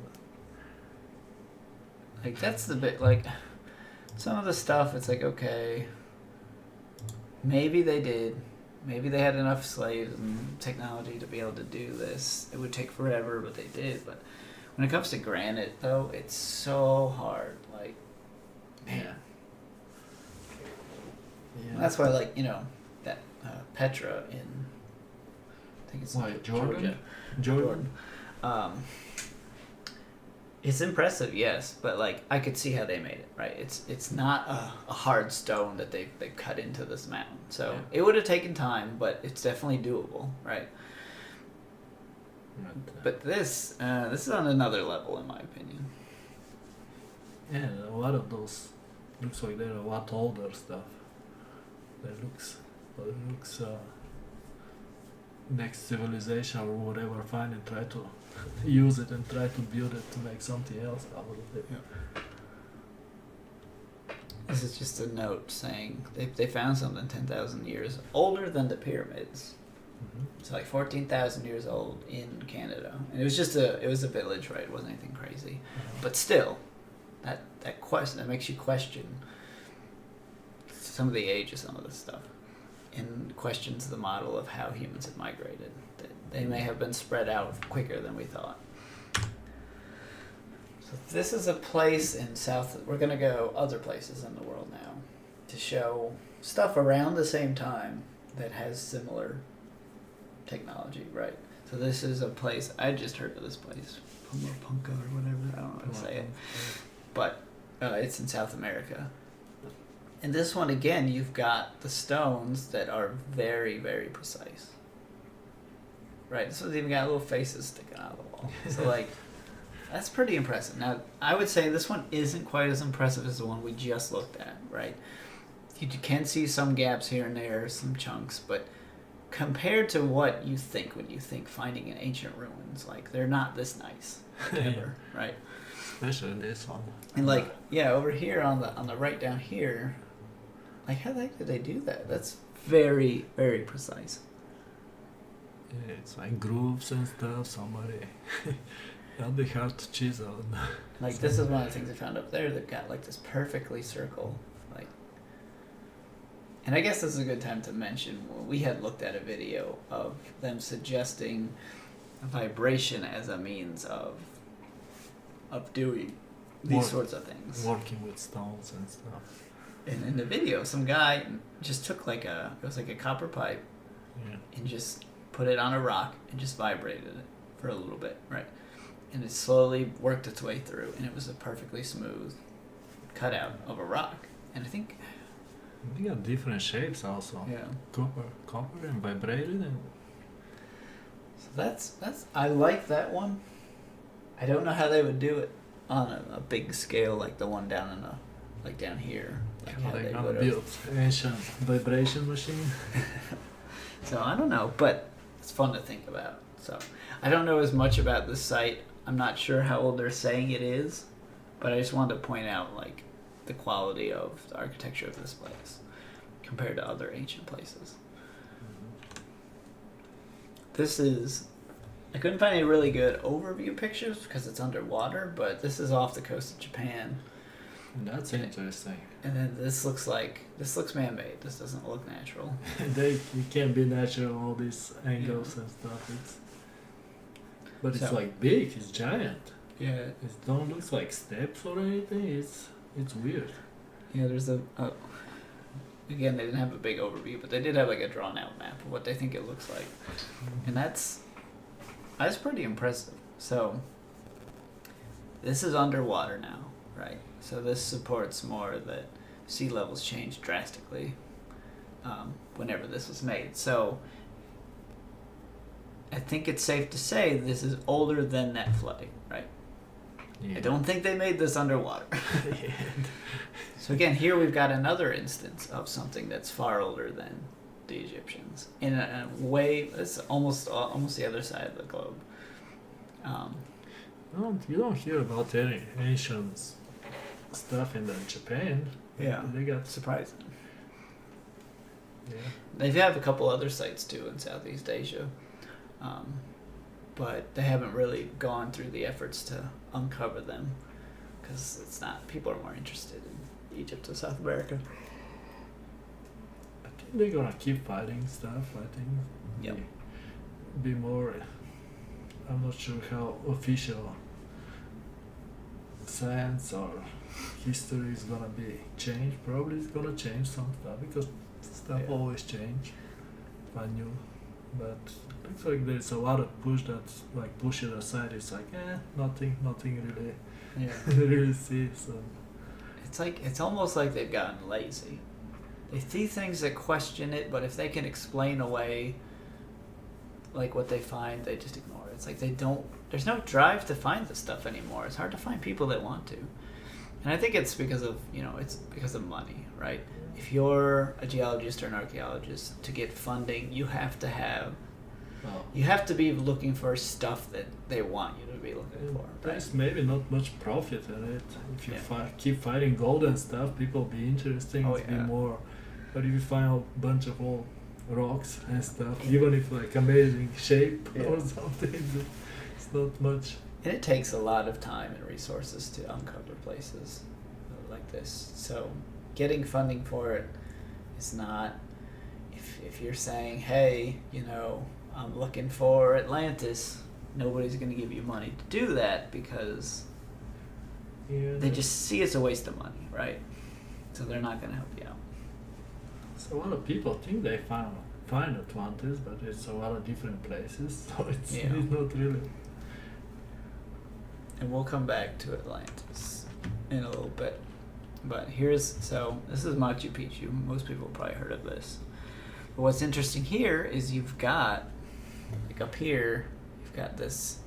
A: Like that's the bit. Like some of the stuff, it's like okay. Maybe they did. Maybe they had enough slaves and technology to be able to do this. It would take forever, but they did. But when it comes to granite, though, it's so hard. Like, man.
B: Yeah.
A: That's why, like, you know, that Petra in, I think it's
B: Why, Jordan?
A: Georgia.
B: Jordan.
A: It's impressive, yes, but like I could see how they made it, right? It's not a hard stone that they cut into this mountain, so
B: Yeah.
A: it would have taken time, but it's definitely doable, right? But this is on another level, in my opinion.
B: Yeah, a lot of those looks like they're a lot older stuff. It looks next civilization or whatever find and try to use it and try to build it to make something else out of it.
A: This is just a note saying they found something 10,000 years older than the pyramids.
B: Mm-hmm.
A: It's like 14,000 years old in Canada, and it was a village, right? It wasn't anything crazy, but still, that question that makes you question some of the age of some of this stuff, and questions the model of how humans have migrated. That they may have been spread out quicker than we thought. So this is a place in South. We're gonna go other places in the world now to show stuff around the same time that has similar technology, right? So this is a place, I just heard of this place, Pumapunka or whatever, I don't know how to say it, but it's in South America. And this one, again, you've got the stones that are very, very precise. Right, this one's even got little faces sticking out of the wall. So, like, that's pretty impressive. Now, I would say this one isn't quite as impressive as the one we just looked at, right? you can see some gaps here and there, some chunks, but compared to what you think when you think finding an ancient ruins, like they're not this nice ever, right?
B: Especially this one.
A: And like over here on the right down here, like how the heck did they do that? That's very, very precise.
B: Yeah, it's like grooves and stuff. Somebody that'll be hard to chisel.
A: Like this is one of the things I found up there. They've got like this perfectly circle, like. And I guess this is a good time to mention we had looked at a video of them suggesting vibration as a means of doing these sorts of things.
B: Working with stones and stuff.
A: And in the video, some guy just took it was like a copper pipe, and just put it on a rock and just vibrated it for a little bit, right? And it slowly worked its way through, and it was a perfectly smooth cutout of a rock. And I think
B: they got different shapes also.
A: Yeah.
B: Copper and vibrated and.
A: So that's I like that one. I don't know how they would do it on a big scale like the one down down here. Like
B: how
A: how
B: they
A: they
B: gonna
A: would
B: build ancient vibration machine.
A: So I don't know, but it's fun to think about. So I don't know as much about this site. I'm not sure how old they're saying it is, but I just wanted to point out like the quality of the architecture of this place compared to other ancient places. This is, I couldn't find any really good overview pictures because it's underwater, but this is off the coast of Japan.
B: That's interesting.
A: And then this looks man-made. This doesn't look natural.
B: It can't be natural, all these angles and stuff. But it's like big, it's giant.
A: Yeah.
B: It don't look like steps or anything. It's weird.
A: Yeah, there's again, they didn't have a big overview, but they did have like a drawn out map of what they think it looks like. And that's pretty impressive. So this is underwater now, right? So this supports more that sea levels changed drastically whenever this was made. So I think it's safe to say this is older than that flooding, right?
B: Yeah.
A: I don't think they made this underwater. So again, here we've got another instance of something that's far older than the Egyptians. In a way, it's almost the other side of the globe.
B: You don't hear about any ancient stuff in Japan.
A: Yeah,
B: they got
A: surprising.
B: Yeah,
A: they have a couple other sites too in Southeast Asia, but they haven't really gone through the efforts to uncover them because it's not. People are more interested in Egypt and South America.
B: I think they're gonna keep fighting stuff. I think.
A: Yep.
B: Be more. I'm not sure how official science or history is gonna be changed. Probably it's gonna change some stuff because stuff always change. I knew, but looks like there's a lot of push that's like push it aside. It's like nothing really.
A: Yeah.
B: really see. So
A: it's almost like they've gotten lazy. They see things that question it, but if they can explain away like what they find, they just ignore it. It's like there's no drive to find this stuff anymore. It's hard to find people that want to. And I think it's because of money, right? If you're a geologist or an archaeologist, to get funding, you have to be looking for stuff that they want you to be looking for.
B: There's
A: Right?
B: maybe not much profit in it. If you keep finding gold and stuff, people be interesting. Be more. But if you find a bunch of old rocks and stuff, even if like amazing shape or something, it's not much.
A: And it takes a lot of time and resources to uncover places like this. So getting funding for it is not, if you're saying, hey, I'm looking for Atlantis, nobody's going to give you money to do that because they just see it's a waste of money, right? So they're not going to help you out.
B: So a lot of people think they find Atlantis, but it's a lot of different places, so it's not really.
A: And we'll come back to Atlantis in a little bit. But this is Machu Picchu. Most people have probably heard of this. But what's interesting here is you've got, like up here, you've got this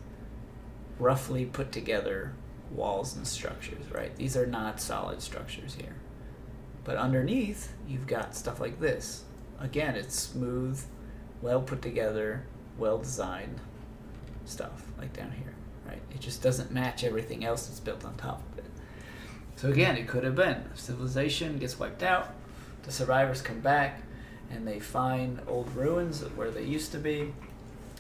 A: roughly put together walls and structures, right? These are not solid structures here. But underneath, you've got stuff like this. Again, it's smooth, well put together, well designed stuff like down here, right? It just doesn't match everything else that's built on top of it. So again, it could have been civilization gets wiped out, the survivors come back, and they find old ruins of where they used to be,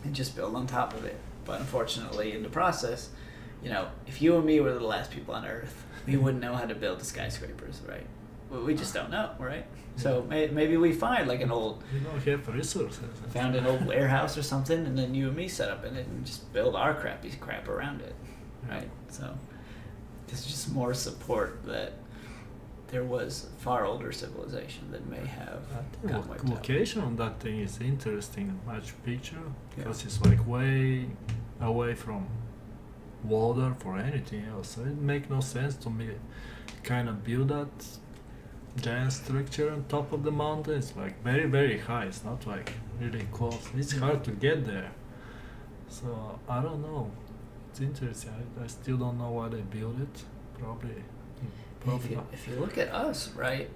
A: and just build on top of it. But unfortunately, in the process, you know, if you and me were the last people on Earth, we wouldn't know how to build the skyscrapers, right? We just don't know, right? So maybe we find like an old,
B: We don't have resources.
A: found an old warehouse or something, and then you and me set up in it and just build our crappy crap around it, right? So it's just more support that there was far older civilization that may have
B: I
A: gotten
B: think
A: wiped out.
B: location on that thing is interesting, Machu Picchu,
A: Yeah.
B: because it's like way away from water for anything else. So it make no sense to me kind of build that giant structure on top of the mountain. It's like very, very high. It's not like really close. It's hard to get there. So I don't know. It's interesting. I still don't know why they built it. Probably not.
A: If you look at us, right,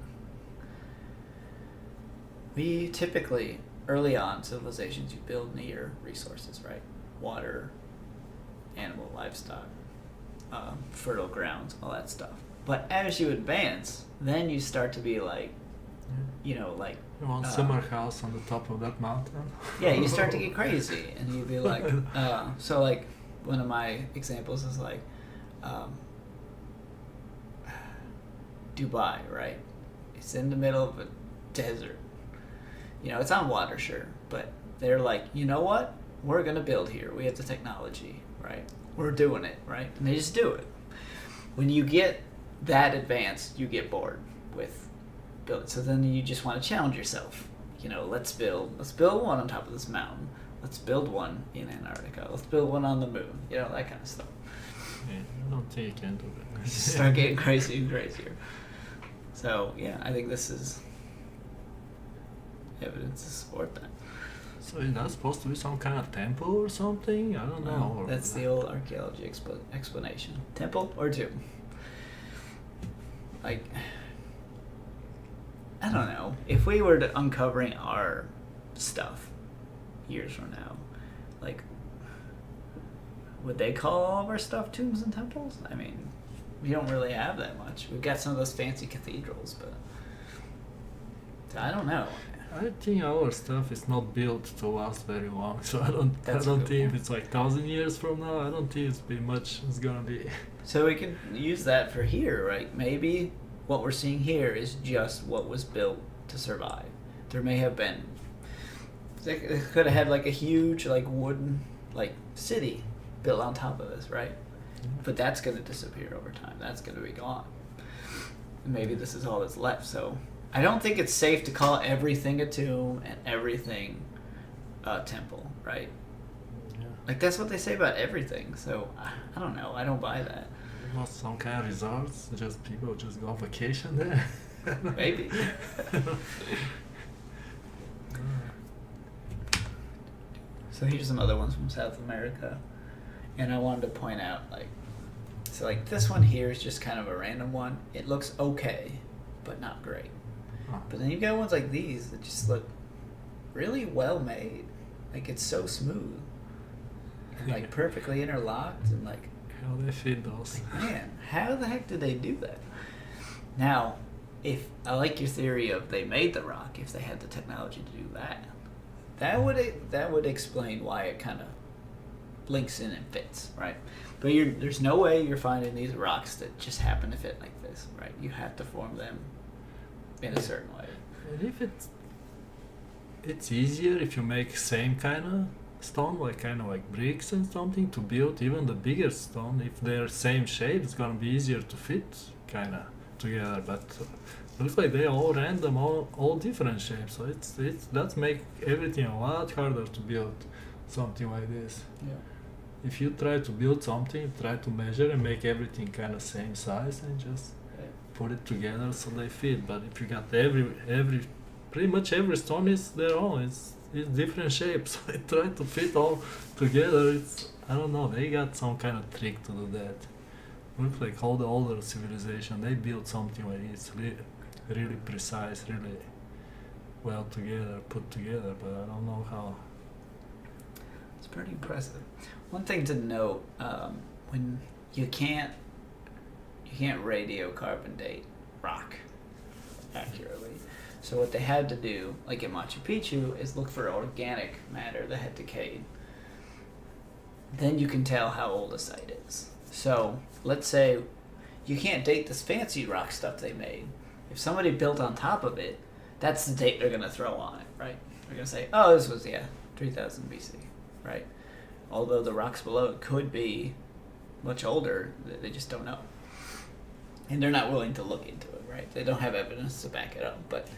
A: we typically, early on, civilizations, you build near resources, right? Water, animal, livestock, fertile grounds, all that stuff. But as you advance, then you start to be like, you know, like,
B: You want summer house on the top of that mountain?
A: yeah, you start to get crazy, and you'd be like, so like, one of my examples is like, Dubai, right? It's in the middle of a desert. You know, it's on water, sure, but they're like, you know what? We're gonna build here. We have the technology, right? We're doing it, right? And they just do it. When you get that advanced, you get bored with building. So then you just want to challenge yourself. You know, let's build one on top of this mountain. Let's build one in Antarctica. Let's build one on the moon. You know, that kind of stuff.
B: Yeah, I don't think you can do that.
A: Start getting crazy and crazier. So yeah, I think this is evidence to support that.
B: So is that supposed to be some kind of temple or something? I don't know.
A: Well, that's the old archaeology explanation. Temple or tomb? Like, I don't know. If we were to uncovering our stuff years from now, like, would they call all of our stuff tombs and temples? I mean, we don't really have that much. We've got some of those fancy cathedrals, but I don't know.
B: I think our stuff is not built to last very long, so I don't
A: That's a
B: think
A: good
B: if
A: point.
B: it's like 1,000 years from now, I don't think it's be much. It's gonna be.
A: So we can use that for here, right? Maybe what we're seeing here is just what was built to survive. There may have been, they could have had like a huge like wooden like city built on top of this, right? But that's going to disappear over time. That's going to be gone. And maybe this is all that's left. So I don't think it's safe to call everything a tomb and everything a temple, right?
B: Yeah.
A: Like that's what they say about everything. So I don't know. I don't buy that.
B: Not some kind of resorts. Just people just go on vacation there.
A: Maybe. So here's some other ones from South America. And I wanted to point out, like, so like this one here is just kind of a random one. It looks okay, but not great. But then you've got ones like these that just look really well made. Like it's so smooth. And like perfectly interlocked and like,
B: How they fit those?
A: man, how the heck did they do that? Now, if I like your theory of they made the rock, if they had the technology to do that, that would explain why it kind of links in and fits, right? But there's no way you're finding these rocks that just happen to fit like this, right? You have to form them in a certain way.
B: And if it's easier if you make same kind of stone, like kind of like bricks and something to build even the bigger stone. If they're same shape, it's gonna be easier to fit kind of together. But looks like they all random, all different shapes. So it's that make everything a lot harder to build something like this.
A: Yeah.
B: If you try to build something, try to measure and make everything kind of same size and just put it together so they fit. But if you got every pretty much every stone is their own. It's different shapes. So I try to fit all together. I don't know. They got some kind of trick to do that. Looks like all the older civilization they built something like it's really precise, really well together, put together. But I don't know how.
A: It's pretty impressive. One thing to note, when you can't radiocarbon date rock accurately. So what they had to do, like at Machu Picchu, is look for organic matter that had decayed. Then you can tell how old a site is. So let's say you can't date this fancy rock stuff they made. If somebody built on top of it, that's the date they're going to throw on it, right? They're going to say, oh, this was, 3000 BC, right? Although the rocks below it could be much older, they just don't know. And they're not willing to look into it, right? They don't have evidence to back it up. But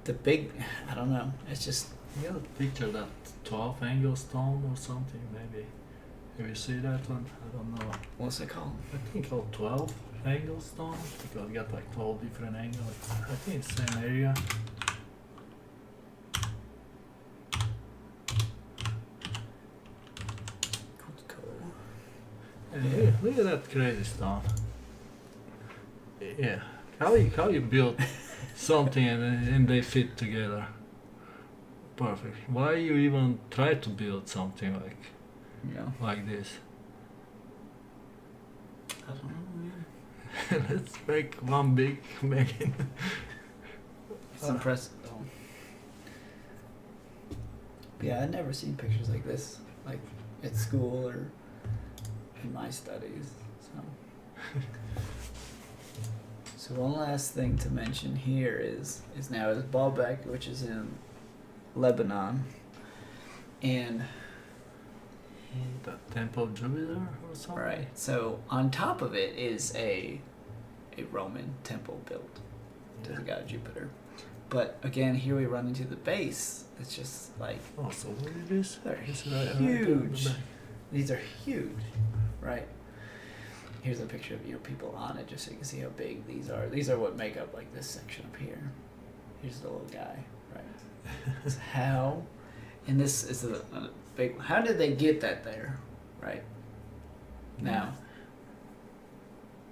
A: the big, I don't know, it's just...
B: You gotta picture that 12 angle stone or something, maybe. Have you seen that one? I don't know.
A: What's it called?
B: I think called 12 angle stone, because you got like 12 different angles. I think it's the same area. Yeah, look at that crazy stone. Yeah, how you build something and they fit together perfect. Why you even try to build something like this?
A: I don't know, man.
B: Let's make one big Megan.
A: It's impressive, though. Yeah, I'd never seen pictures like this, like at school or in my studies. So one last thing to mention here is Baalbek, which is in Lebanon, and
B: the Temple of Jupiter or something.
A: right. So on top of it is a Roman temple built to the god Jupiter. But again, here we run into the base. It's just like
B: oh, so what is this?
A: They're
B: Right
A: huge. These are huge, right? Here's a picture of people on it, just so you can see how big these are. These are what make up like this section up here. Here's the little guy, right? So how, and this is a big. How did they get that there, right? Now,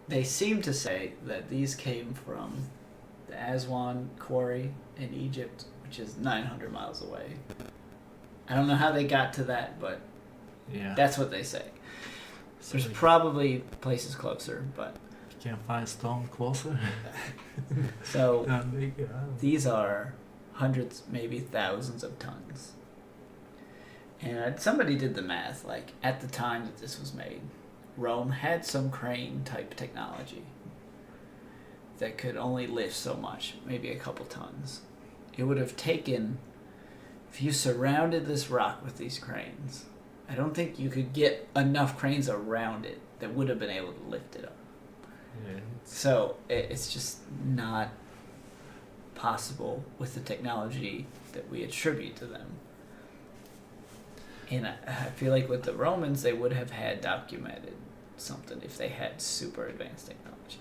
A: they seem to say that these came from the Aswan quarry in Egypt, which is 900 miles away. I don't know how they got to that, but
B: yeah,
A: that's what they say.
B: So
A: There's probably places closer, but
B: you can't find stone closer.
A: so
B: big,
A: these are hundreds, maybe thousands of tons. And somebody did the math, like at the time that this was made, Rome had some crane type technology that could only lift so much, maybe a couple tons. It would have taken, if you surrounded this rock with these cranes, I don't think you could get enough cranes around it that would have been able to lift it up.
B: Yeah.
A: So it's just not possible with the technology that we attribute to them. And I feel like with the Romans, they would have had documented something if they had super advanced technology.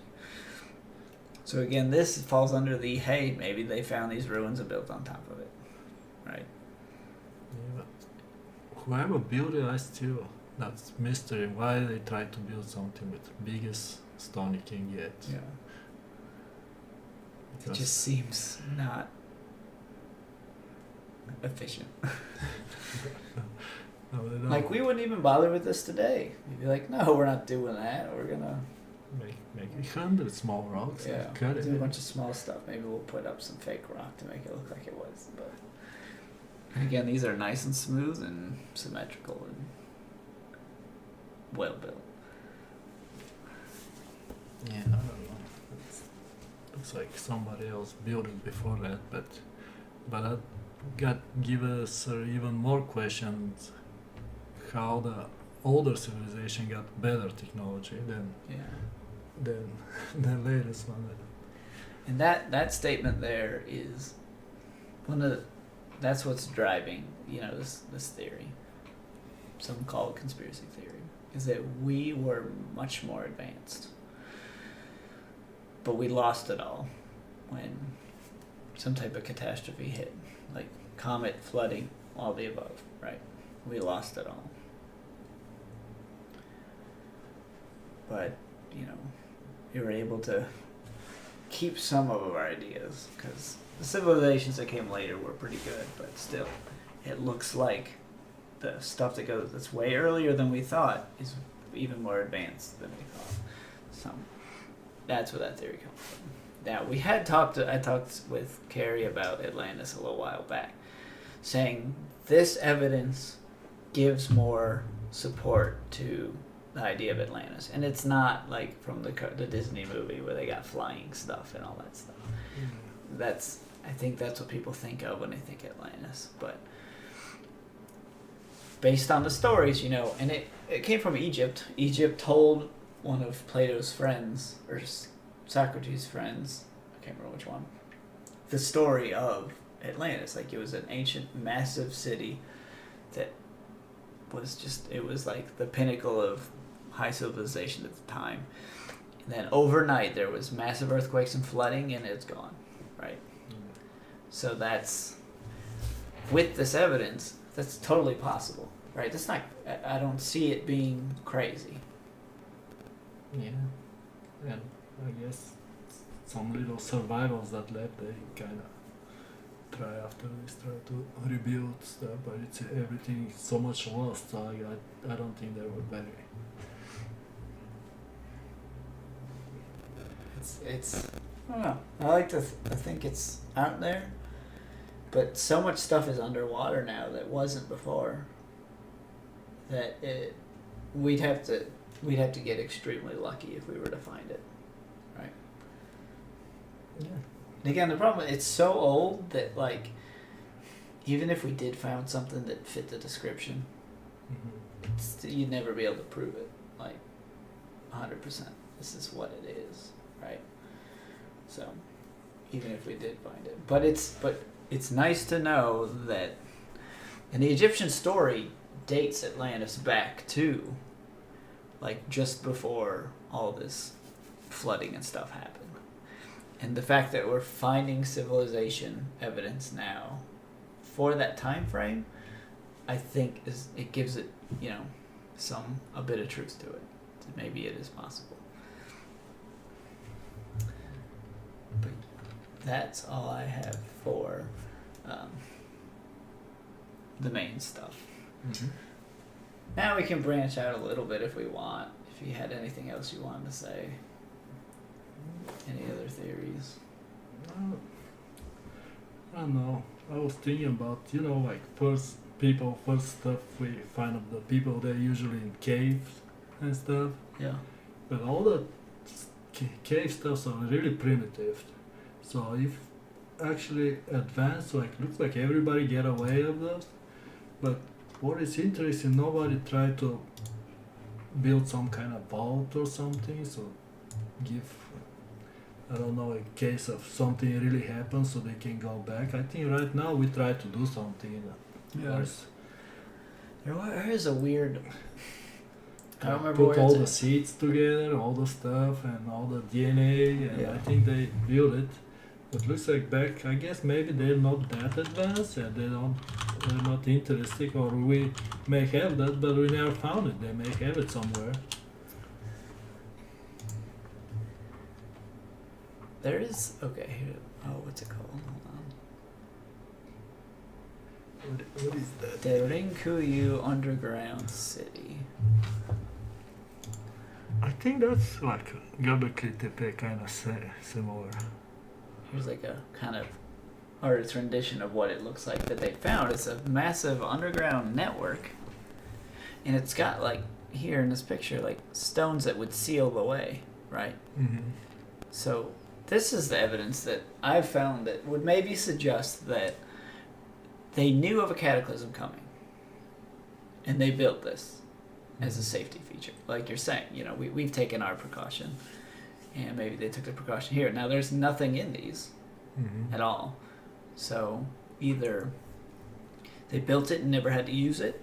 A: So again, this falls under the, hey, maybe they found these ruins and built on top of it, right?
B: Yeah, but whoever built it, that's mystery. Why they try to build something with the biggest stone you can get?
A: Yeah. It
B: Because
A: just seems not efficient.
B: no, they don't
A: Like, we wouldn't even bother with this today. We'd be like, no, we're not doing that. We're gonna
B: make 100 small rocks and cut it.
A: do a bunch of small stuff. Maybe we'll put up some fake rock to make it look like it was. But again, these are nice and smooth and symmetrical and well built.
B: Yeah, I don't know. Looks like somebody else built it before that, but that give us even more questions. How the older civilization got better technology than the latest one.
A: And that statement there is that's what's driving, this theory. Some call it conspiracy theory, is that we were much more advanced, but we lost it all when some type of catastrophe hit, like comet, flooding, all the above, right? We lost it all. But, you were able to keep some of our ideas, because the civilizations that came later were pretty good, but still, it looks like the stuff that's way earlier than we thought is even more advanced than we thought. So that's where that theory comes from. Now, I talked with Carrie about Atlantis a little while back, saying this evidence gives more support to the idea of Atlantis, and it's not like from the Disney movie where they got flying stuff and all that stuff. I think that's what people think of when they think Atlantis, but based on the stories, and it came from Egypt. Egypt told one of Plato's friends, or Socrates' friends, I can't remember which one, the story of Atlantis. Like, it was an ancient, massive city that it was like the pinnacle of high civilization at the time. And then overnight there was massive earthquakes and flooding, and it's gone, right? So with this evidence, that's totally possible, right? I don't see it being crazy.
B: Yeah, and I guess some little survivals that left, they kind of try to rebuild stuff, but everything is so much lost, so I don't think they were very...
A: It's I don't know. I like to think it's out there, but so much stuff is underwater now that wasn't before. That we'd have to get extremely lucky if we were to find it, right?
B: Yeah.
A: And again, the problem is it's so old that, like, even if we did find something that fit the description, you'd never be able to prove it, like, 100%. This is what it is, right? So, even if we did find it, but it's nice to know that, and the Egyptian story dates Atlantis back to, like, just before all this flooding and stuff happened. And the fact that we're finding civilization evidence now for that time frame, I think it gives it, a bit of truth to it. Maybe it is possible. But that's all I have for the main stuff.
B: Mm-hmm.
A: Now we can branch out a little bit if we want. If you had anything else you wanted to say. Any other theories?
B: I don't know. I was thinking about, like first stuff we find of the people, they're usually in caves and stuff.
A: Yeah.
B: But all the cave stuffs are really primitive. So if actually advanced, like looks like everybody get away of those. But what is interesting, nobody tried to build some kind of vault or something, so give, I don't know, in case of something really happens so they can go back. I think right now we try to do something.
A: Yes. There is a weird... I don't remember
B: put all the seeds together, all the stuff and all the DNA, and I think they built it. But looks like back, I guess maybe they're not that advanced and they're not interested, or we may have that but we never found it. They may have it somewhere.
A: There is... Okay, here... Oh, what's it called? Hold on.
B: What is that?
A: The Rinkuyu Underground City.
B: I think that's like Göbekli Tepe kind of similar.
A: Here's like a kind of artist's rendition of what it looks like that they found. It's a massive underground network. And it's got, like, here in this picture, like, stones that would seal the way, right?
B: Mm-hmm.
A: So this is the evidence that I've found that would maybe suggest that they knew of a cataclysm coming. And they built this as a safety feature. Like you're saying, we've taken our precaution. And maybe they took the precaution here. Now, there's nothing in these at all. So either they built it and never had to use it,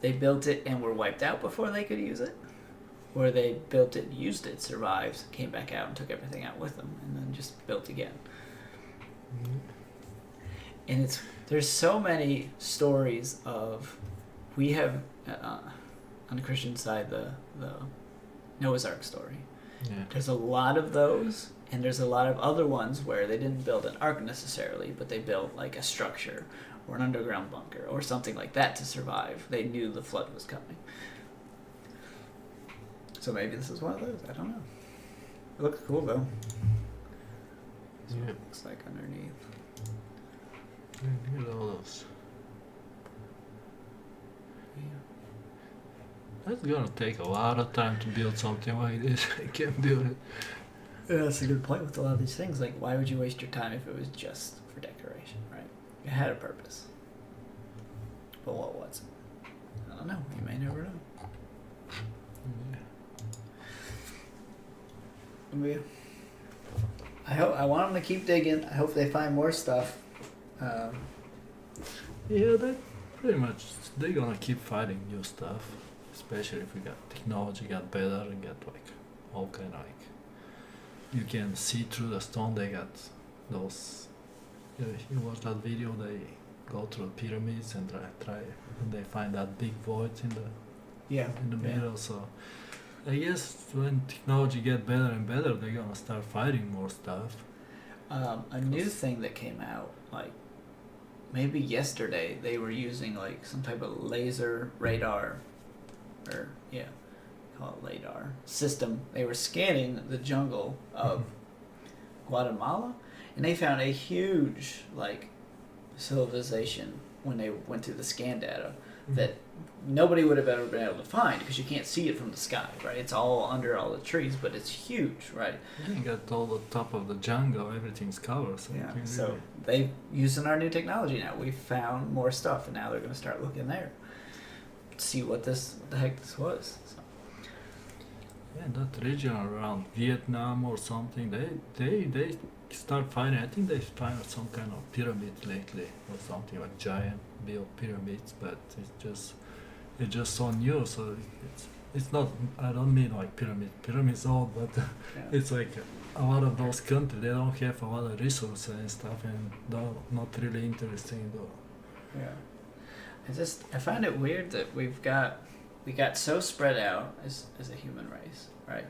A: they built it and were wiped out before they could use it, or they built it, used it, survived, came back out and took everything out with them, and then just built again. And there's so many stories of... We have, on the Christian side, the Noah's Ark story.
B: Yeah.
A: There's a lot of those And there's a lot of other ones where they didn't build an ark necessarily, but they built like a structure or an underground bunker or something like that to survive. They knew the flood was coming. So maybe this is one of those. I don't know. It looks cool though. That's what it looks like underneath.
B: Look at all those.
A: Yeah.
B: That's gonna take a lot of time to build something like this. I can't build it.
A: Yeah, that's a good point with a lot of these things. Like, why would you waste your time if it was just for decoration, right? It had a purpose. But what was it? I don't know. You may never know.
B: Yeah.
A: I want them to keep digging. I hope they find more stuff.
B: Yeah, they pretty much they're gonna keep finding new stuff, especially if we got technology got better and get like all kind of like you can see through the stone. They got those. You watch that video. They go through the pyramids and try and they find that big void in the middle. So I guess when technology get better and better, they're gonna start finding more stuff.
A: A new thing that came out, like maybe yesterday, they were using like some type of laser radar, or call it radar system. They were scanning the jungle of Guatemala, and they found a huge like civilization when they went through the scan data that nobody would have ever been able to find because you can't see it from the sky, right? It's all under all the trees, but it's huge, right?
B: You got all the top of the jungle, everything's covered. So
A: Yeah, so they using our new technology now. We found more stuff, and now they're going to start looking there, see what the heck this was. So.
B: Yeah, that region around Vietnam or something, they start finding. I think they find some kind of pyramid lately or something like giant built pyramids, but it's just so new. So it's not. I don't mean like pyramids old, but it's like a lot of those countries they don't have a lot of resources and stuff, and they're not really interesting though.
A: Yeah, I find it weird that we got so spread out as a human race, right?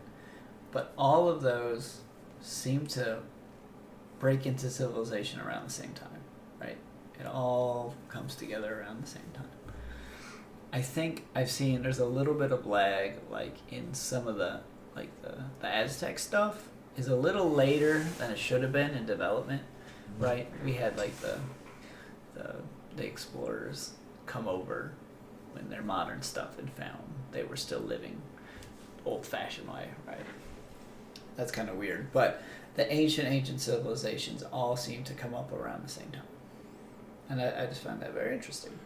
A: But all of those seem to break into civilization around the same time, right? It all comes together around the same time. I think I've seen there's a little bit of lag, like in some of the Aztec stuff is a little later than it should have been in development, right? We had like the explorers come over when their modern stuff had found they were still living old-fashioned way, right? That's kind of weird, but the ancient civilizations all seem to come up around the same time, and I just find that very interesting.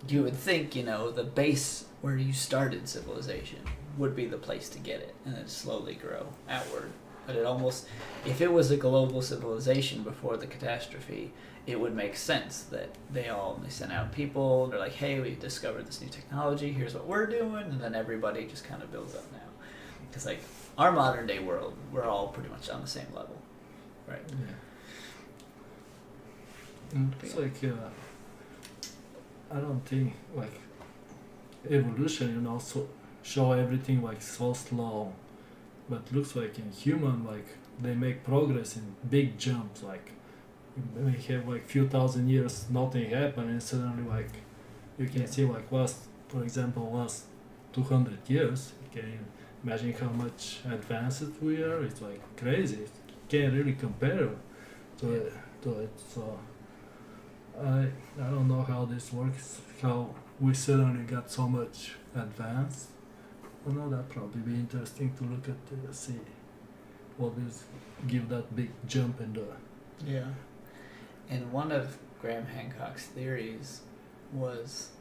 A: You would think, the base where you started civilization would be the place to get it, and then slowly grow outward. But if it was a global civilization before the catastrophe, it would make sense that they sent out people, they're like, hey, we discovered this new technology, here's what we're doing, and then everybody just kind of builds up now. Because like our modern day world, we're all pretty much on the same level, right?
B: Yeah. It's like, I don't think like evolution, so show everything like so slow, but looks like in human, like they make progress in big jumps, like we have like few thousand years nothing happened and suddenly like you can see like last 200 years, you can imagine how much advanced we are. It's like crazy, you can't really compare to it. So I don't know how this works, how we suddenly got so much advanced. I know that probably be interesting to look at see what is give that big jump in the.
A: Yeah. And one of Graham Hancock's theories was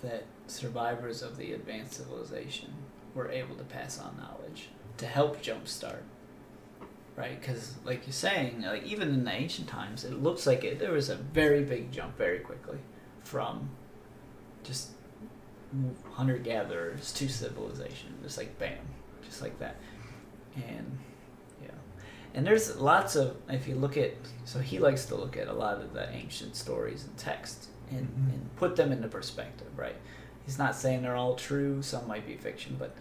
A: that survivors of the advanced civilization were able to pass on knowledge to help jumpstart, right? Because like you're saying, like even in the ancient times, it looks like there was a very big jump very quickly from just hunter-gatherers to civilization, just like bam, just like that. And there's lots of, if you look at, so he likes to look at a lot of the ancient stories and texts and put them into perspective, right? He's not saying they're all true, some might be fiction, but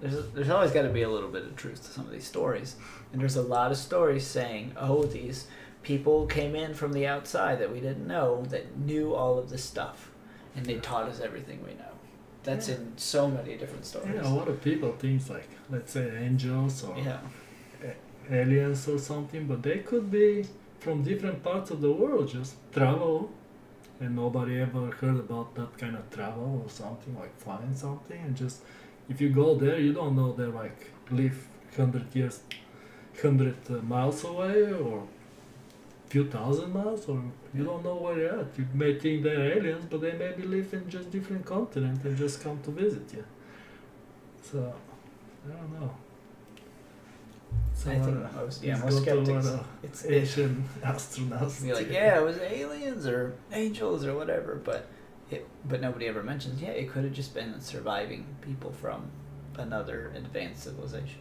A: there's always got to be a little bit of truth to some of these stories, and there's a lot of stories saying, oh, these people came in from the outside that we didn't know that knew all of this stuff, and they taught us everything we know. That's in so many different stories.
B: Yeah, a lot of people think like, let's say, angels or aliens or something, but they could be from different parts of the world, just travel, and nobody ever heard about that kind of travel or something, like flying something, and just if you go there, you don't know they like live 100 years, 100 miles away or few thousand miles, or you don't know where you're at. You may think they're aliens, but they maybe live in just different continent and just come to visit you. So I don't know. So
A: I think most skeptics, it's
B: Asian astronauts.
A: Be like, yeah, it was aliens or angels or whatever, but nobody ever mentions. Yeah, it could have just been surviving people from another advanced civilization.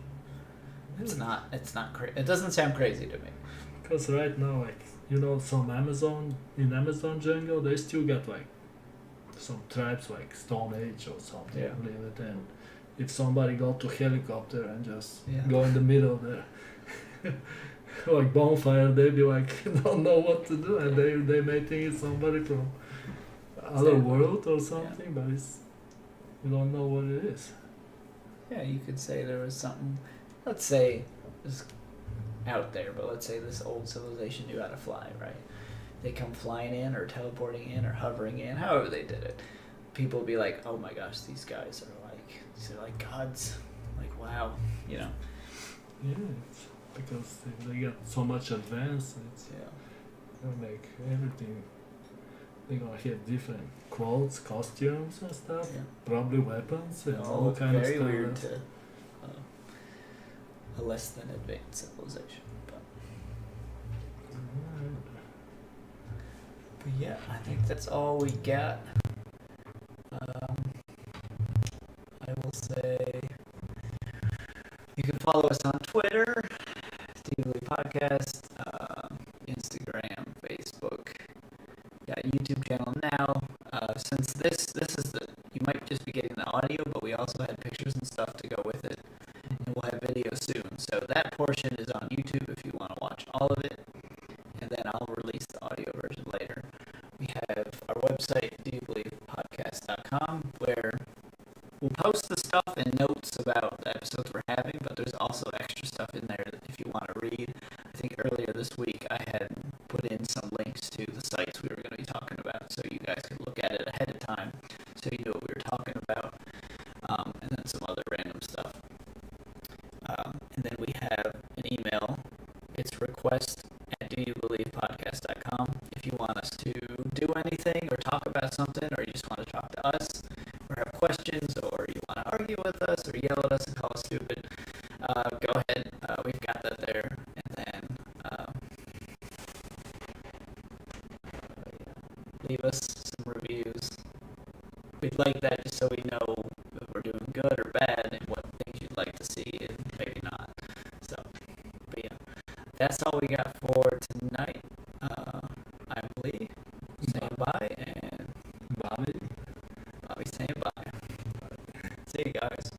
A: It's not. It doesn't sound crazy to me.
B: Because right now, like some Amazon jungle, they still got like some tribes like Stone Age or something.
A: Yeah.
B: Live it, and if somebody got to helicopter and just go in the middle there, like bonfire, they'd be like don't know what to do, and they may think it's somebody from other world or something, but you don't know what it is.
A: Yeah, you could say there was something. Let's say it's out there, but let's say this old civilization knew how to fly, right? They come flying in or teleporting in or hovering in, however they did it. People would be like, oh my gosh, these guys are like gods. Like, wow,
B: Yeah, it's because they got so much advanced. It's gonna make everything. They're gonna have different clothes, costumes and stuff.
A: Yeah.
B: Probably weapons and all
A: look
B: kind of
A: very
B: stuff.
A: weird to a less than advanced civilization. But yeah, I think that's all we got. I will say you can follow us on Twitter, Steely Podcast, Instagram, Facebook. Got a YouTube channel now. Since this is you might just be getting the audio, but we also had pictures and stuff to go with it, and we'll have video soon. So that portion is on YouTube if you want to watch all of it, and then I'll release the audio version later. We have our website, doyoubelievepodcast.com, where we'll post the stuff and notes about the episodes we're having, but there's also extra stuff in there that if you want to read. I think earlier this week I had put in some links to the sites we were going to be talking about, so you guys could look at it ahead of time, so you knew what we were talking about, and then some other random stuff. And then we have an email. It's request@doyoubelievepodcast.com if you want us to do anything or talk about something, or you just want to talk to us or have questions, or you want to argue with us or yell at us and call us stupid. Go ahead. We've got that there. And then leave us some reviews. We'd like that just so we know if we're doing good or bad and what things you'd like to see and maybe not. So, but yeah, that's all we got for tonight. I'm Lee saying bye, and
B: Bobby
A: Bobby saying bye. See you guys.